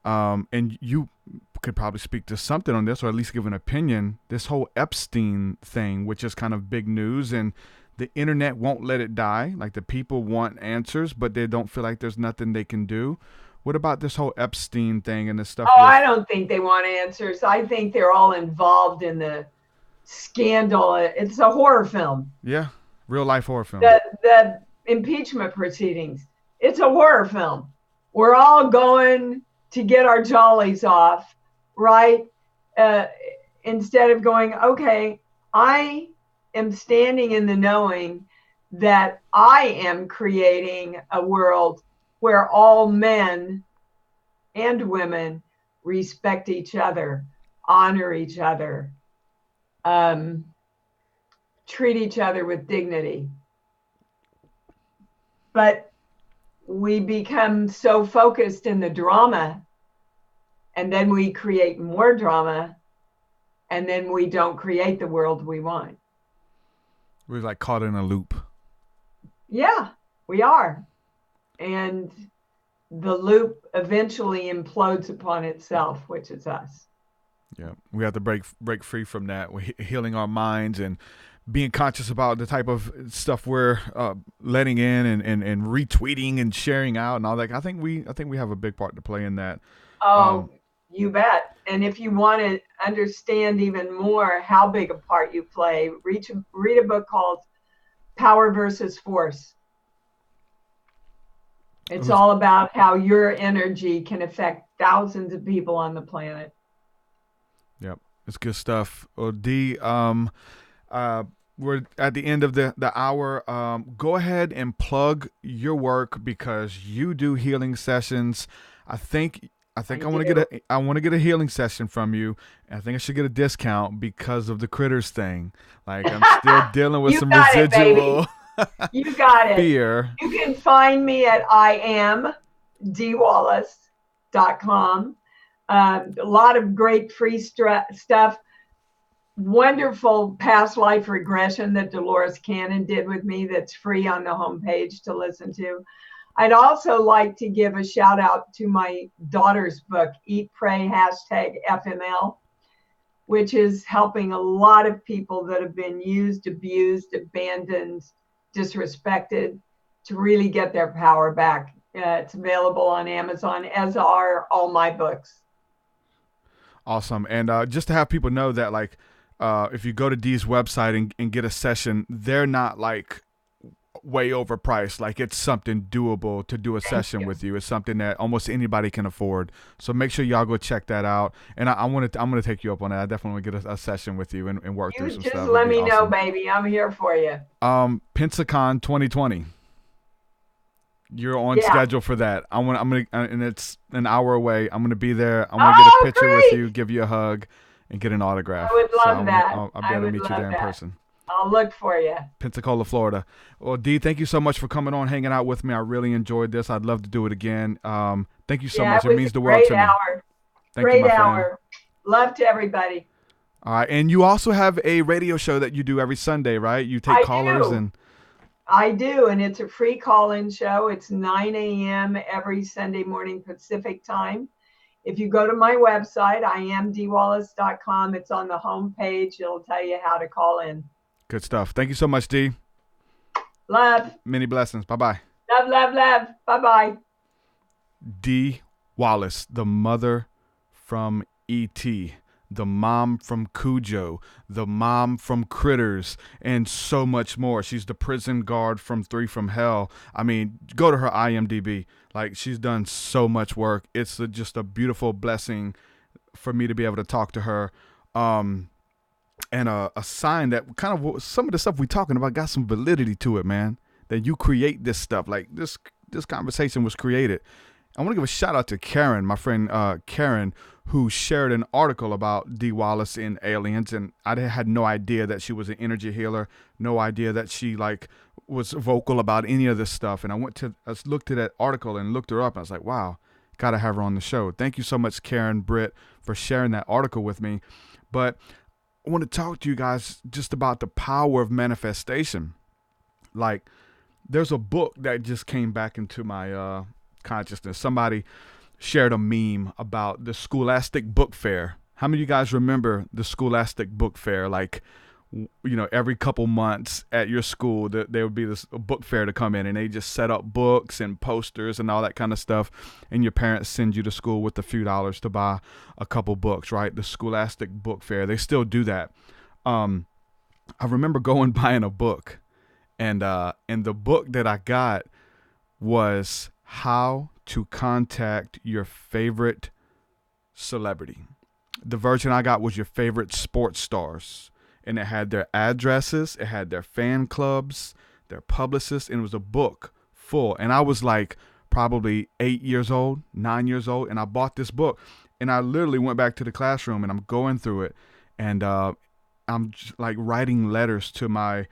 and you could probably speak to something on this, or at least give an opinion. This whole Epstein thing, which is kind of big news, and the internet won't let it die. Like the people want answers, but they don't feel like there's nothing they can do. What about this whole Epstein thing and this stuff? Oh, I don't think they want answers. I think they're all involved in the scandal. It's a horror film. Yeah, real life horror film. The impeachment proceedings. It's a horror film. We're all going to get our jollies off, right? Instead of going, okay, I am standing in the knowing that I am creating a world where all men and women respect each other, honor each other, treat each other with dignity. But we become so focused in the drama, and then we create more drama, and then we don't create the world we want. We're like caught in a loop. Yeah, we are. And the loop eventually implodes upon itself, which is us. Yeah, we have to break free from that. We're healing our minds and being conscious about the type of stuff we're letting in and retweeting and sharing out and all that. I think we have a big part to play in that. Oh, you bet. And if you want to understand even more how big a part you play, read a book called Power versus Force. It's all about how your energy can affect thousands of people on the planet. Yep, it's good stuff. Well, Dee, we're at the end of the hour. Go ahead and plug your work because you do healing sessions. I think I want to get a healing session from you. And I think I should get a discount because of the critters thing. Like I'm still dealing with some residual. You got it. Fear. You can find me at iamdeewallace.com. A lot of great free stuff. Wonderful past life regression that Dolores Cannon did with me that's free on the homepage to listen to. I'd also like to give a shout out to my daughter's book, Eat, Pray, #FML, which is helping a lot of people that have been used, abused, abandoned, disrespected to really get their power back. It's available on Amazon, as are all my books. Awesome. And just to have people know that, like, if you go to Dee's website and get a session, they're not like way overpriced. Like it's something doable to do a session with you. It's something that almost anybody can afford. So make sure y'all go check that out. And I'm gonna take you up on that. I definitely want to get a session with you and work through some stuff. Just let me know, baby. I'm here for you. Pensacon 2020. You're on schedule for that. And it's an hour away. I'm gonna be there. I'm gonna get a picture with you, give you a hug, and get an autograph. I would love that. I'll be able to meet you there in person. I'll look for you. Pensacola, Florida. Well, Dee, thank you so much for coming on, hanging out with me. I really enjoyed this. I'd love to do it again. Thank you so much. It means the world to me. Great hour. Love to everybody. All right. And you also have a radio show that you do every Sunday, right? You take callers. I do. And it's a free call-in show. It's 9 a.m. every Sunday morning Pacific time. If you go to my website, iamdeewallace.com, it's on the homepage. It'll tell you how to call in. Good stuff. Thank you so much, Dee. Love. Many blessings. Bye-bye. Love, love, love. Bye-bye. Dee Wallace, the mother from E.T., the mom from Cujo, the mom from Critters, and so much more. She's the prison guard from 3 from Hell. I mean, go to her IMDb. Like, she's done so much work. It's just a beautiful blessing for me to be able to talk to her. And a sign that kind of some of the stuff we're talking about got some validity to it, man. That you create this stuff. Like this conversation was created. I want to give a shout out to Karen, my friend Karen, who shared an article about Dee Wallace in Aliens, and I had no idea that she was an energy healer, no idea that she like was vocal about any of this stuff. And I looked at that article and looked her up, and I was like, wow, gotta have her on the show. Thank you so much, Karen Britt, for sharing that article with me. But I want to talk to you guys just about the power of manifestation. Like, there's a book that just came back into my consciousness. Somebody shared a meme about the Scholastic Book Fair. How many of you guys remember the Scholastic Book Fair? Like, you know, every couple months at your school, there would be this book fair to come in, and they just set up books and posters and all that kind of stuff. And your parents send you to school with a few dollars to buy a couple books, right? The Scholastic Book Fair. They still do that. I remember going buying a book, and the book that I got was How to Contact Your Favorite Celebrity. The version I got was your favorite sports stars. And it had their addresses, it had their fan clubs, their publicists, and it was a book full. And I was like probably 9 years old, and I bought this book. And I literally went back to the classroom, and I'm going through it, and I'm just, like, writing letters to my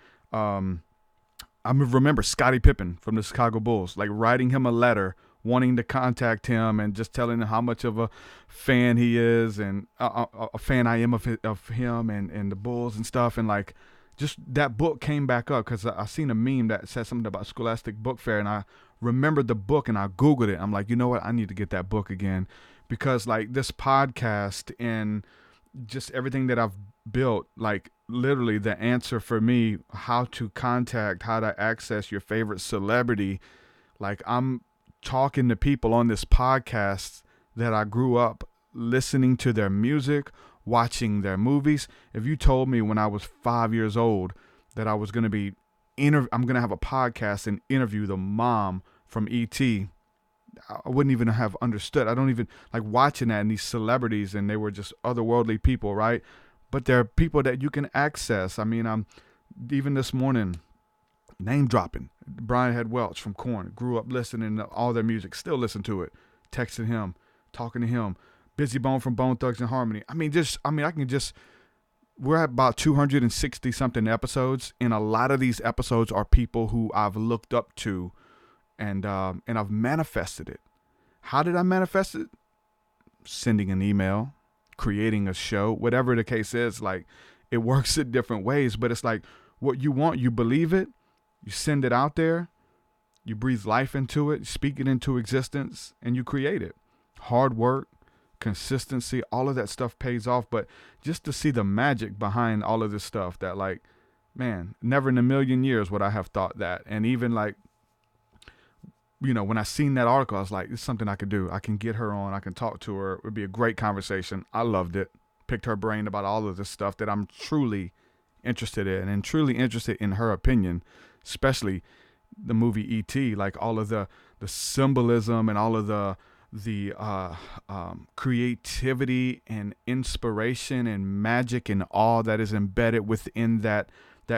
I remember Scottie Pippen from the Chicago Bulls, like writing him a letter, wanting to contact him and just telling him how much of a fan he is and a fan I am of him and the Bulls and stuff. And like, just that book came back up because I seen a meme that said something about Scholastic Book Fair, and I remembered the book and I Googled it. I'm like, you know what? I need to get that book again, because like this podcast and just everything that I've built, like literally the answer for me, how to access your favorite celebrity. Like, I'm talking to people on this podcast that I grew up listening to their music, watching their movies. If you told me when I was 5 years old that I was going to be I'm going to have a podcast and interview the mom from E.T., I wouldn't even have understood. I don't even like watching that, and these celebrities, and they were just otherworldly people, right? But they're people that you can access. I mean, even this morning, name dropping Brian Head Welch from Korn. Grew up listening to all their music, still listen to it. Texting him, talking to him. Busy Bone from Bone Thugs and Harmony. We're at about 260 something episodes, and a lot of these episodes are people who I've looked up to, and I've manifested it. How did I manifest it? Sending an email, creating a show, whatever the case is. Like, it works in different ways, but it's like what you want, you believe it, you send it out there, you breathe life into it, speak it into existence, and you create it. Hard work, consistency, all of that stuff pays off. But just to see the magic behind all of this stuff, that like, man, never in a million years would I have thought that. And even like, you know, when I seen that article, I was like, it's something I could do. I can get her on. I can talk to her. It would be a great conversation. I loved it. Picked her brain about all of this stuff that I'm truly interested in, and truly interested in her opinion, especially the movie E.T., like all of the symbolism and all of the creativity and inspiration and magic and all that is embedded within that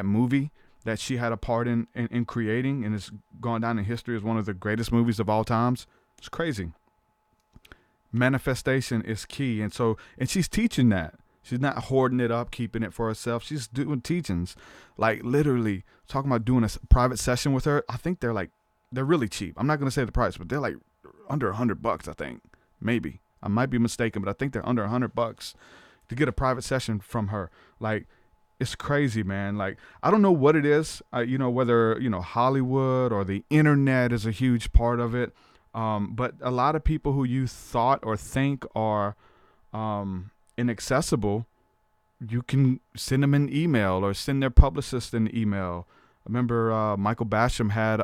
movie that she had a part in creating, and it's gone down in history as one of the greatest movies of all times. It's crazy. Manifestation is key. And she's teaching that. She's not hoarding it up, keeping it for herself. She's doing teachings, like literally talking about doing a private session with her. I think they're really cheap. I'm not going to say the price, but they're like under $100, I think. Maybe. I might be mistaken, but I think they're under $100 to get a private session from her. Like, it's crazy, man. Like, I don't know what it is, whether, Hollywood or the internet is a huge part of it. But a lot of people who you thought or think are inaccessible, you can send them an email or send their publicist an email. I remember Michael Basham had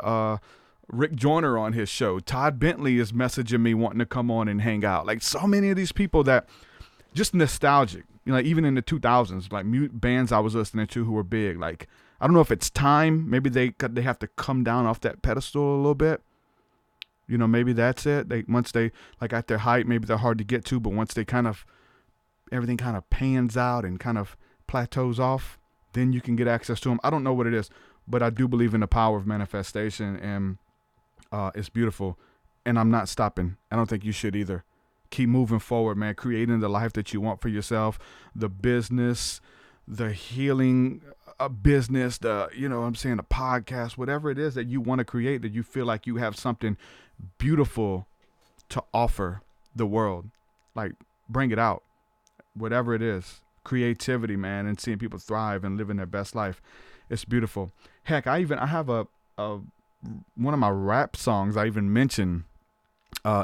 Rick Joyner on his show. Todd Bentley is messaging me wanting to come on and hang out. Like, so many of these people that just nostalgic. Like, even in the 2000s, like bands I was listening to who were big. Like, I don't know if it's time. Maybe they have to come down off that pedestal a little bit. Maybe that's it. Once they like at their height, maybe they're hard to get to. But once they everything kind of pans out and kind of plateaus off, then you can get access to them. I don't know what it is, but I do believe in the power of manifestation, and it's beautiful. And I'm not stopping. I don't think you should either. Keep moving forward, man. Creating the life that you want for yourself, the business, the healing business, the podcast, whatever it is that you want to create, that you feel like you have something beautiful to offer the world. Like, bring it out. Whatever it is. Creativity, man, and seeing people thrive and living their best life. It's beautiful. Heck, I have a one of my rap songs, I even mentioned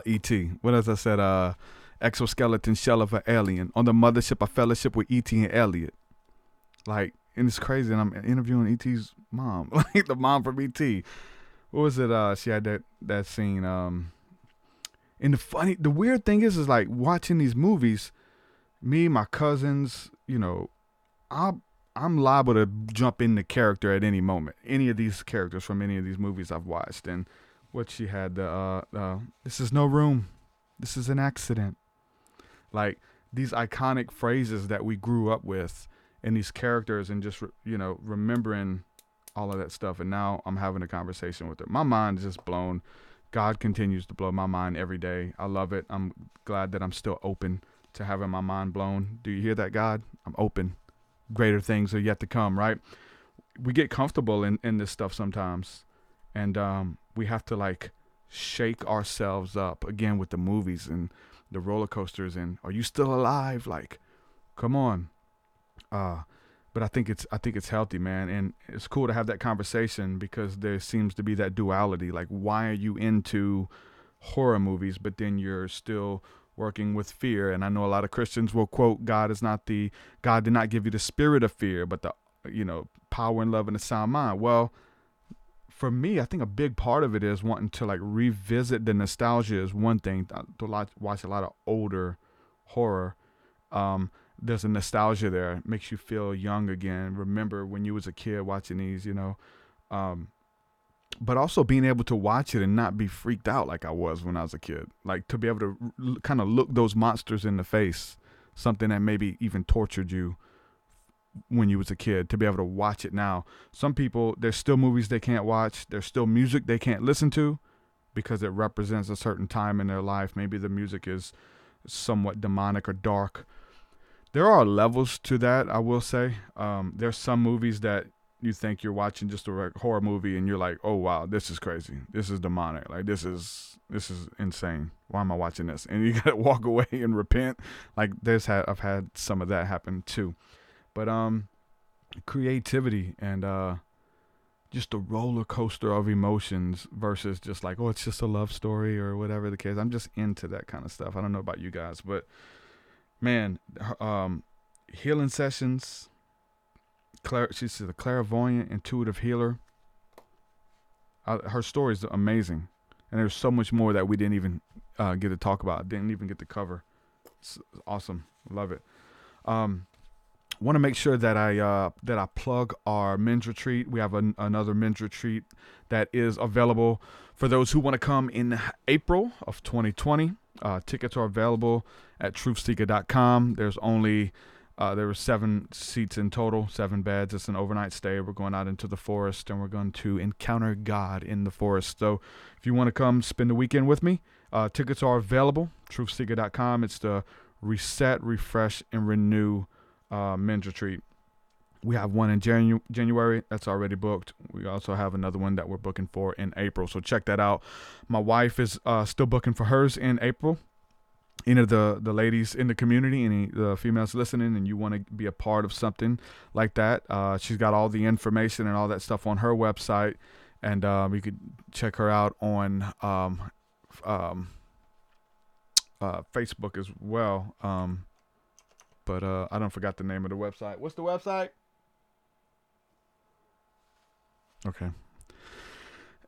E.T. What as I said, exoskeleton shell of an alien. On the mothership, I fellowship with E.T. and Elliot. Like, and it's crazy. And I'm interviewing E.T.'s mom, like the mom from E.T. What was it? She had that scene. And the weird thing is like watching these movies. Me, my cousins, I'm liable to jump in the character at any moment. Any of these characters from any of these movies I've watched. And what she had, this is no room. This is an accident. Like, these iconic phrases that we grew up with and these characters, and just, remembering all of that stuff. And now I'm having a conversation with her. My mind is just blown. God continues to blow my mind every day. I love it. I'm glad that I'm still open to having my mind blown. Do you hear that, God? I'm open. Greater things are yet to come, right? we get comfortable in this stuff sometimes, and we have to like shake ourselves up again with the movies and the roller coasters and are you still alive? Like, come on. But I think it's healthy, man, and it's cool to have that conversation because there seems to be that duality. Like, why are you into horror movies, but then you're still working with fear? And I know a lot of Christians will quote, God did not give you the spirit of fear, but the power and love and a sound mind. Well, for me, I think a big part of it is wanting to like revisit the nostalgia is one thing. To watch a lot of older horror. There's a nostalgia there. It makes you feel young again. Remember when you was a kid watching these, but also being able to watch it and not be freaked out like I was when I was a kid. Like to be able to kind of look those monsters in the face, something that maybe even tortured you when you was a kid, to be able to watch it now. Some people, there's still movies they can't watch. There's still music they can't listen to because it represents a certain time in their life. Maybe the music is somewhat demonic or dark. There are levels to that, I will say. There's some movies that you think you're watching just a horror movie and you're like, oh wow, this is crazy. This is demonic. Like this is insane. Why am I watching this? And you gotta walk away and repent. Like I've had some of that happen too. But creativity and just a roller coaster of emotions versus just like, oh, it's just a love story or whatever the case. I'm just into that kind of stuff. I don't know about you guys, but man, healing sessions. She's a clairvoyant, intuitive healer. Her story is amazing, and there's so much more that we didn't even get to talk about. Didn't even get to cover. It's awesome. Love it. Want to make sure that I plug our men's retreat. We have another men's retreat that is available for those who want to come in April of 2020. Tickets are available at TruthSeekah.com. There's only there were 7 seats in total, 7 beds. It's an overnight stay. We're going out into the forest and we're going to encounter God in the forest. So if you want to come spend the weekend with me, tickets are available. TruthSeekah.com. It's the Reset, Refresh, and Renew men's retreat. We have one in January that's already booked. We also have another one that we're booking for in April. So check that out. My wife is still booking for hers in April. Any of the ladies in the community, any the females listening, and you want to be a part of something like that, she's got all the information and all that stuff on her website, and you could check her out on Facebook as well. But I don't forgot the name of the website. What's the website? Okay.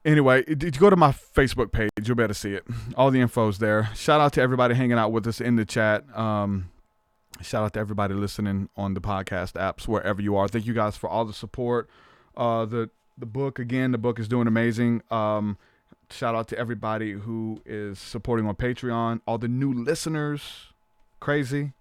Anyway, if you go to my Facebook page, you'll better see it. All the info's there. Shout out to everybody hanging out with us in the chat. Shout out to everybody listening on the podcast apps, wherever you are. Thank you guys for all the support. The book, again, the book is doing amazing. Shout out to everybody who is supporting on Patreon. All the new listeners, crazy.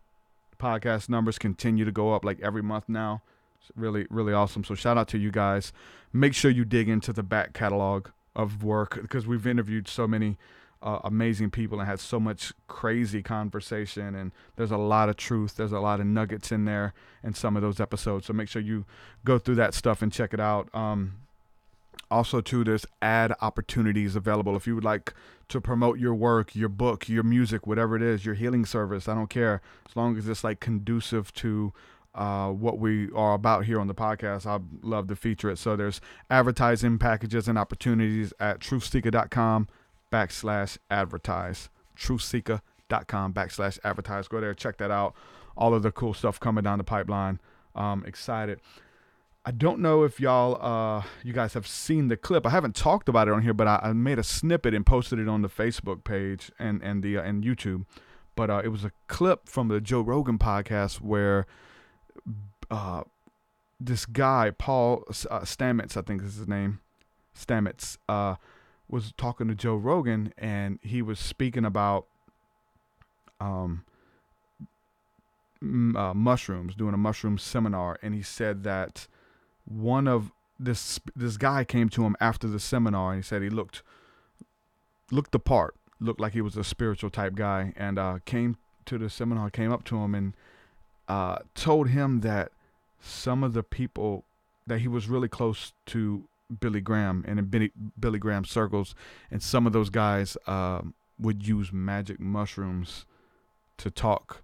Podcast numbers continue to go up like every month now. It's really, really awesome. So shout out to you guys. Make sure you dig into the back catalog of work because we've interviewed so many amazing people and had so much crazy conversation, and there's a lot of truth. There's a lot of nuggets in there in some of those episodes. So make sure you go through that stuff and check it out. Also, too, there's ad opportunities available. If you would like to promote your work, your book, your music, whatever it is, your healing service, I don't care. As long as it's like conducive to what we are about here on the podcast, I'd love to feature it. So there's advertising packages and opportunities at TruthSeekah.com/advertise. TruthSeekah.com/advertise. Go there, check that out. All of the cool stuff coming down the pipeline. Excited. I don't know if y'all, you guys have seen the clip. I haven't talked about it on here, but I made a snippet and posted it on the Facebook page and YouTube. But it was a clip from the Joe Rogan podcast where this guy, Paul Stamets, I think is his name, Stamets, was talking to Joe Rogan, and he was speaking about mushrooms, doing a mushroom seminar, and he said that one of this guy came to him after the seminar, and he said he looked the part, looked like he was a spiritual type guy, and came to the seminar, came up to him and told him that some of the people that he was really close to Billy Graham, and in Billy Graham circles, and some of those guys would use magic mushrooms to talk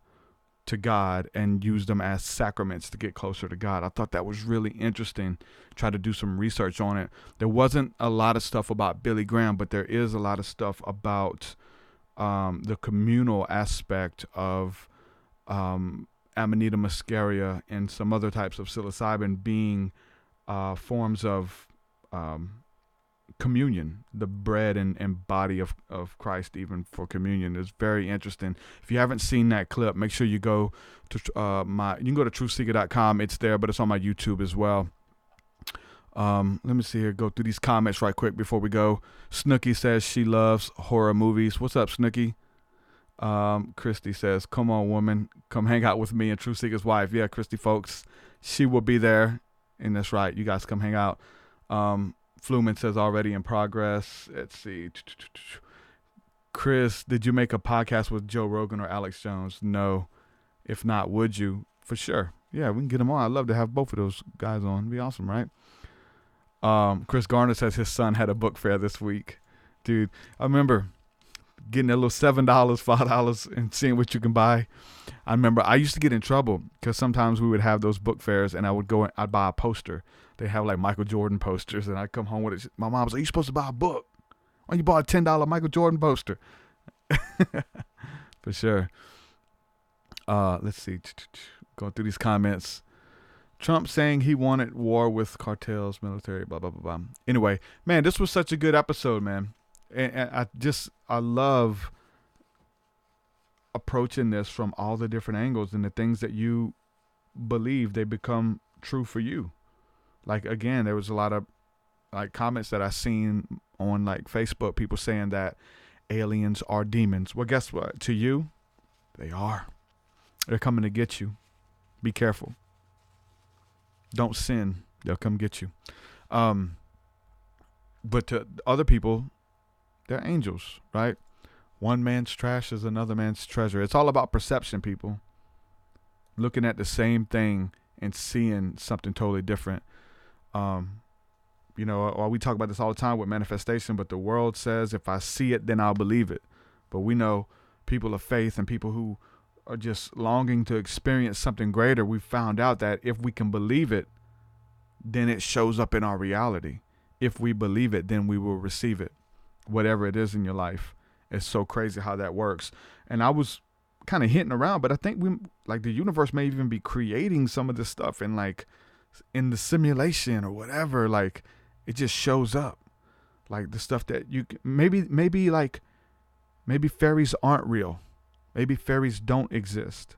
to God and use them as sacraments to get closer to God. I thought that was really interesting. Try to do some research on it. There wasn't a lot of stuff about Billy Graham, but there is a lot of stuff about the communal aspect of Amanita muscaria and some other types of psilocybin being forms of communion, the bread and body of Christ, even for communion. Is very interesting. If you haven't seen that clip, make sure you go to you can go to TruthSeekah.com. It's there, but it's on my YouTube as well. Let me see here. Go through these comments right quick before we go. Snooky says she loves horror movies. What's up, Snooky? Christy says, come on, woman, come hang out with me and TruthSeekah's wife. Yeah, Christy, folks, she will be there, and that's right. You guys come hang out. Fluman says already in progress. Let's see. Chris, did you make a podcast with Joe Rogan or Alex Jones? No. If not, would you? For sure. Yeah, we can get them on. I'd love to have both of those guys on. It'd be awesome, right? Chris Garner says his son had a book fair this week. Dude, I remember getting a little $7, $5 and seeing what you can buy. I remember I used to get in trouble because sometimes we would have those book fairs and I would go and I'd buy a poster. They have like Michael Jordan posters and I'd come home with it. My mom was like, you're supposed to buy a book. Why don't you buy a $10 Michael Jordan poster? For sure. Let's see. Going through these comments. Trump saying he wanted war with cartels, military, blah, blah, blah, blah. Anyway, man, this was such a good episode, man. And I love approaching this from all the different angles, and the things that you believe, they become true for you. Like, again, there was a lot of like comments that I seen on like Facebook, people saying that aliens are demons. Well, guess what? To you, they are. They're coming to get you. Be careful. Don't sin. They'll come get you. But to other people, they're angels, right? One man's trash is another man's treasure. It's all about perception, people. Looking at the same thing and seeing something totally different. You know, we talk about this all the time with manifestation, but the world says if I see it, then I'll believe it. But we know people of faith and people who are just longing to experience something greater, we found out that if we can believe it, then it shows up in our reality. If we believe it, then we will receive it. Whatever it is in your life. It's so crazy how that works. And I was kind of hinting around, but I think the universe may even be creating some of this stuff in the simulation or whatever. Like, it just shows up. Like the stuff that you maybe fairies aren't real. Maybe fairies don't exist.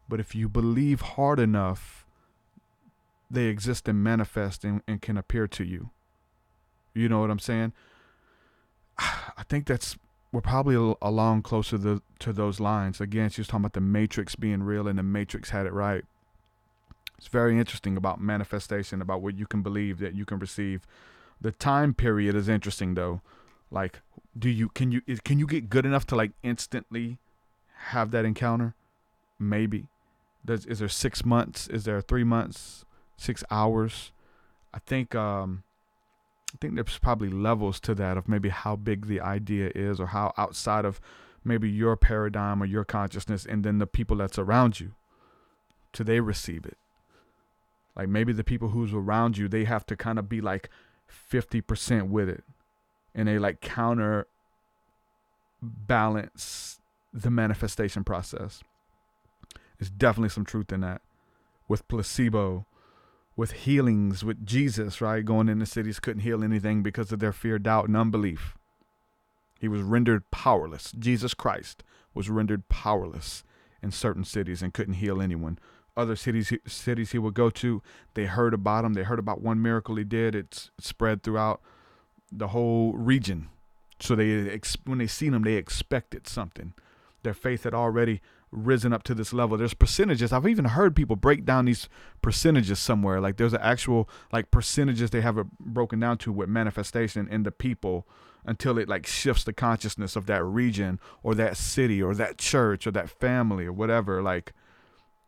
But if you believe hard enough, they exist and manifest and can appear to you. You know what I'm saying? I think we're probably along closer to those lines. Again, she was talking about the Matrix being real, and the Matrix had it right. It's very interesting about manifestation, about what you can believe, that you can receive. The time period is interesting though. Like, can you get good enough to like instantly have that encounter? Maybe. Is there 6 months? Is there 3 months? 6 hours? I think there's probably levels to that of maybe how big the idea is, or how outside of maybe your paradigm or your consciousness, and then the people that's around you, till they receive it. Like maybe the people who's around you, they have to kind of be like 50% with it, and they like counter balance the manifestation process. There's definitely some truth in that. With placebo, with healings, with Jesus, right? Going into cities, couldn't heal anything because of their fear, doubt, and unbelief. He was rendered powerless. Jesus Christ was rendered powerless in certain cities and couldn't heal anyone. Other cities he would go to, they heard about him. They heard about one miracle he did. It's spread throughout the whole region. So when they seen him, they expected something. Their faith had already risen up to this level. There's percentages. I've even heard people break down these percentages somewhere. Like there's an actual like percentages they have it broken down to with manifestation in the people, until it like shifts the consciousness of that region or that city or that church or that family or whatever. Like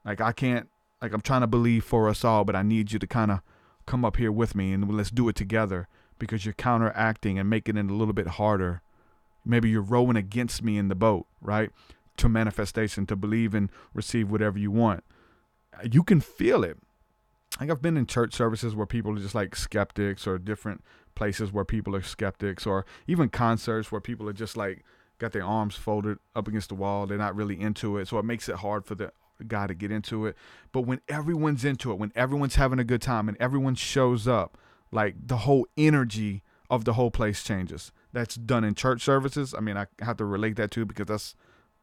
I can't, like I'm trying to believe for us all, but I need you to kind of come up here with me and let's do it together, because you're counteracting and making it a little bit harder. Maybe you're rowing against me in the boat, right? To manifestation, to believe and receive whatever you want. You can feel it. Like, I've been in church services where people are just like skeptics, or different places where people are skeptics, or even concerts where people are just like got their arms folded up against the wall. They're not really into it. So it makes it hard for the guy to get into it. But when everyone's into it, when everyone's having a good time and everyone shows up, like, the whole energy of the whole place changes. That's done in church services. I mean, I have to relate that to, because that's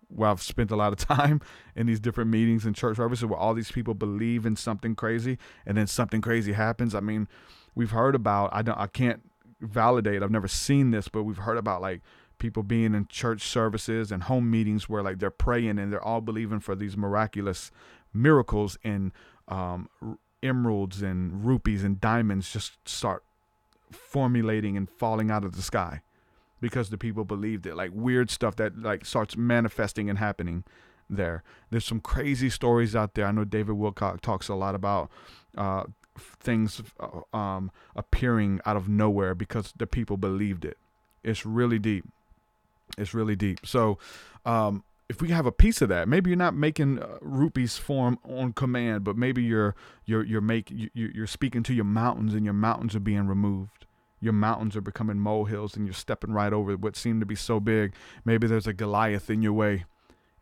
where I've spent a lot of time, in these different meetings and church services where all these people believe in something crazy, and then something crazy happens. I mean, we've heard about, I can't validate, I've never seen this, but we've heard about like people being in church services and home meetings where like they're praying and they're all believing for these miraculous miracles, and emeralds and rupees and diamonds just start formulating and falling out of the sky because the people believed it. Like, weird stuff that like starts manifesting and happening there. There's some crazy stories out there. I know David Wilcock talks a lot about things appearing out of nowhere because the people believed it. It's really deep. It's really deep. So if we have a piece of that, maybe you're not making rupees form on command, but maybe you're speaking to your mountains, and your mountains are being removed. Your mountains are becoming molehills, and you're stepping right over what seemed to be so big. Maybe there's a Goliath in your way,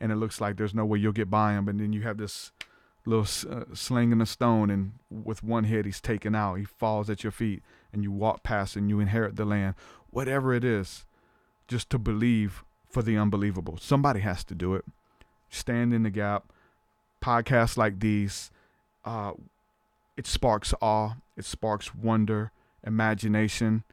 and it looks like there's no way you'll get by him. And then you have this little slinging a stone, and with one hit, he's taken out. He falls at your feet, and you walk past, and you inherit the land. Whatever it is, just to believe for the unbelievable. Somebody has to do it. Stand in the gap. Podcasts like these, it sparks awe. It sparks wonder, imagination.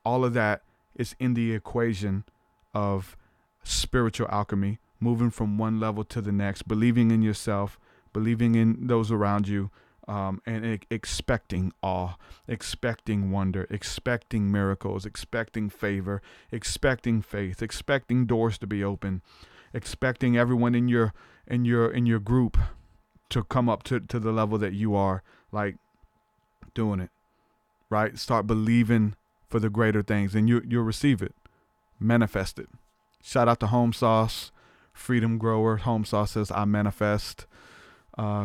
All of that is in the equation of spiritual alchemy, moving from one level to the next, believing in yourself, believing in those around you, and expecting awe, expecting wonder, expecting miracles, expecting favor, expecting faith, expecting doors to be open, expecting everyone in your group to come up to the level that you are, like, doing it, right? Start believing for the greater things, and you'll receive it, manifest it. Shout out to Home Sauce, Freedom Grower. Home Sauce says, I manifest.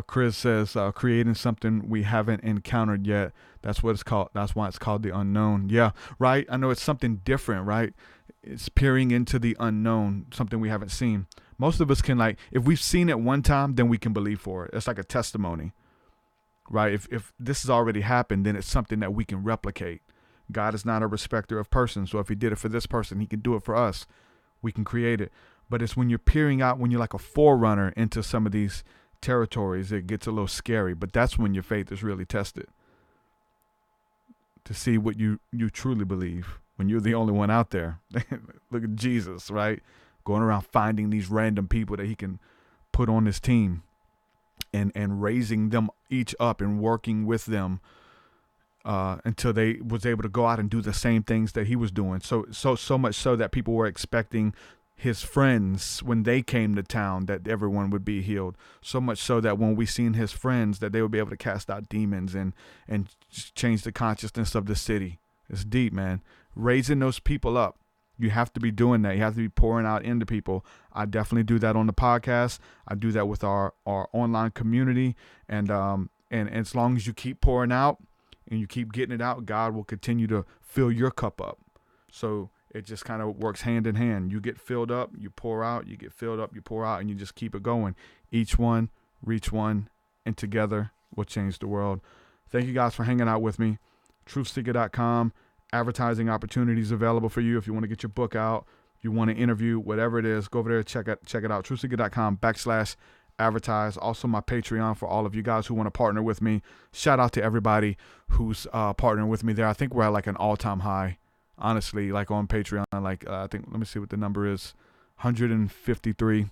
Chris says, creating something we haven't encountered yet. That's what it's called. That's why it's called the unknown. Yeah, right. I know it's something different, right? It's peering into the unknown, something we haven't seen. Most of us can, like, if we've seen it one time, then we can believe for it. It's like a testimony, right? If this has already happened, then it's something that we can replicate. God is not a respecter of persons. So if he did it for this person, he can do it for us. We can create it. But it's when you're peering out, when you're like a forerunner into some of these territories, it gets a little scary. But that's when your faith is really tested, to see what you truly believe when you're the only one out there. Look at Jesus, right? Going around finding these random people that he can put on his team, and raising them each up and working with them until they was able to go out and do the same things that he was doing. So much so that people were expecting his friends, when they came to town, that everyone would be healed. So much so that when we seen his friends, that they would be able to cast out demons and change the consciousness of the city. It's deep, man. Raising those people up. You have to be doing that. You have to be pouring out into people. I definitely do that on the podcast. I do that with our online community. And as long as you keep pouring out and you keep getting it out, God will continue to fill your cup up. So it just kind of works hand in hand. You get filled up, you pour out, you get filled up, you pour out, and you just keep it going. Each one, reach one, and together we'll change the world. Thank you guys for hanging out with me. TruthSeekah.com. Advertising opportunities available for you. If you want to get your book out, if you want to interview, whatever it is, go over there, check it out. TruthSeekah.com/advertise. Also my Patreon for all of you guys who want to partner with me. Shout out to everybody who's partnering with me there. I think we're at like an all-time high. Honestly, like on Patreon, like I think, let me see what the number is, 153,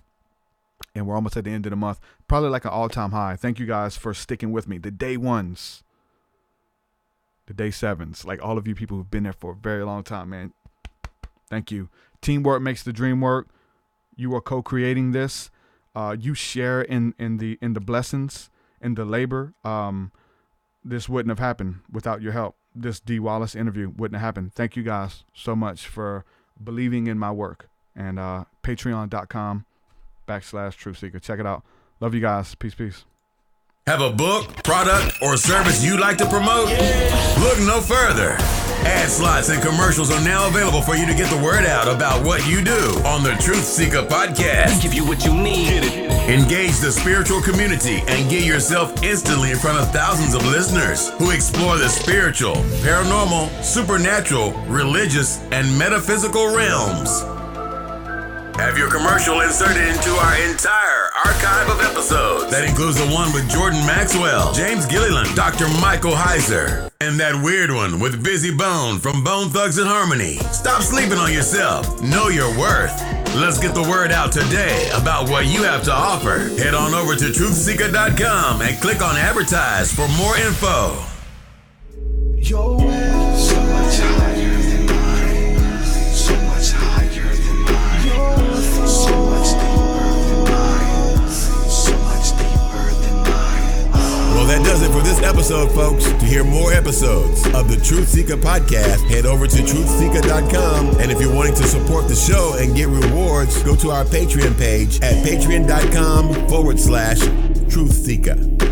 and we're almost at the end of the month. Probably like an all-time high. Thank you guys for sticking with me. The day ones, the day sevens, like all of you people who've been there for a very long time, man. Thank you. Teamwork makes the dream work. You are co-creating this. You share in the blessings, in the labor. this wouldn't have happened without your help. This Dee Wallace interview wouldn't have happened. Thank you guys so much for believing in my work. And patreon.com/TruthSeekah. Check it out. Love you guys. Peace, peace. Have a book, product, or service you'd like to promote? Look no further. Ad slots and commercials are now available for you to get the word out about what you do on the TruthSeekah podcast. Give you what you need. Engage the spiritual community and get yourself instantly in front of thousands of listeners who explore the spiritual, paranormal, supernatural, religious, and metaphysical realms. Have your commercial inserted into our entire archive of episodes. That includes the one with Jordan Maxwell, James Gilliland, Dr. Michael Heiser, and that weird one with Busy Bone from Bone Thugs and Harmony. Stop sleeping on yourself. Know your worth. Let's get the word out today about what you have to offer. Head on over to TruthSeekah.com and click on advertise for more info. Your will so much higher than mine, so much higher than mine. Your so much deeper than mine, so much deeper than mine. Well, that does it for this episode, folks. To hear more episodes of the TruthSeekah podcast, head over to TruthSeekah.com. And if you're wanting to support the show and get rewards, go to our Patreon page at patreon.com/TruthSeekah.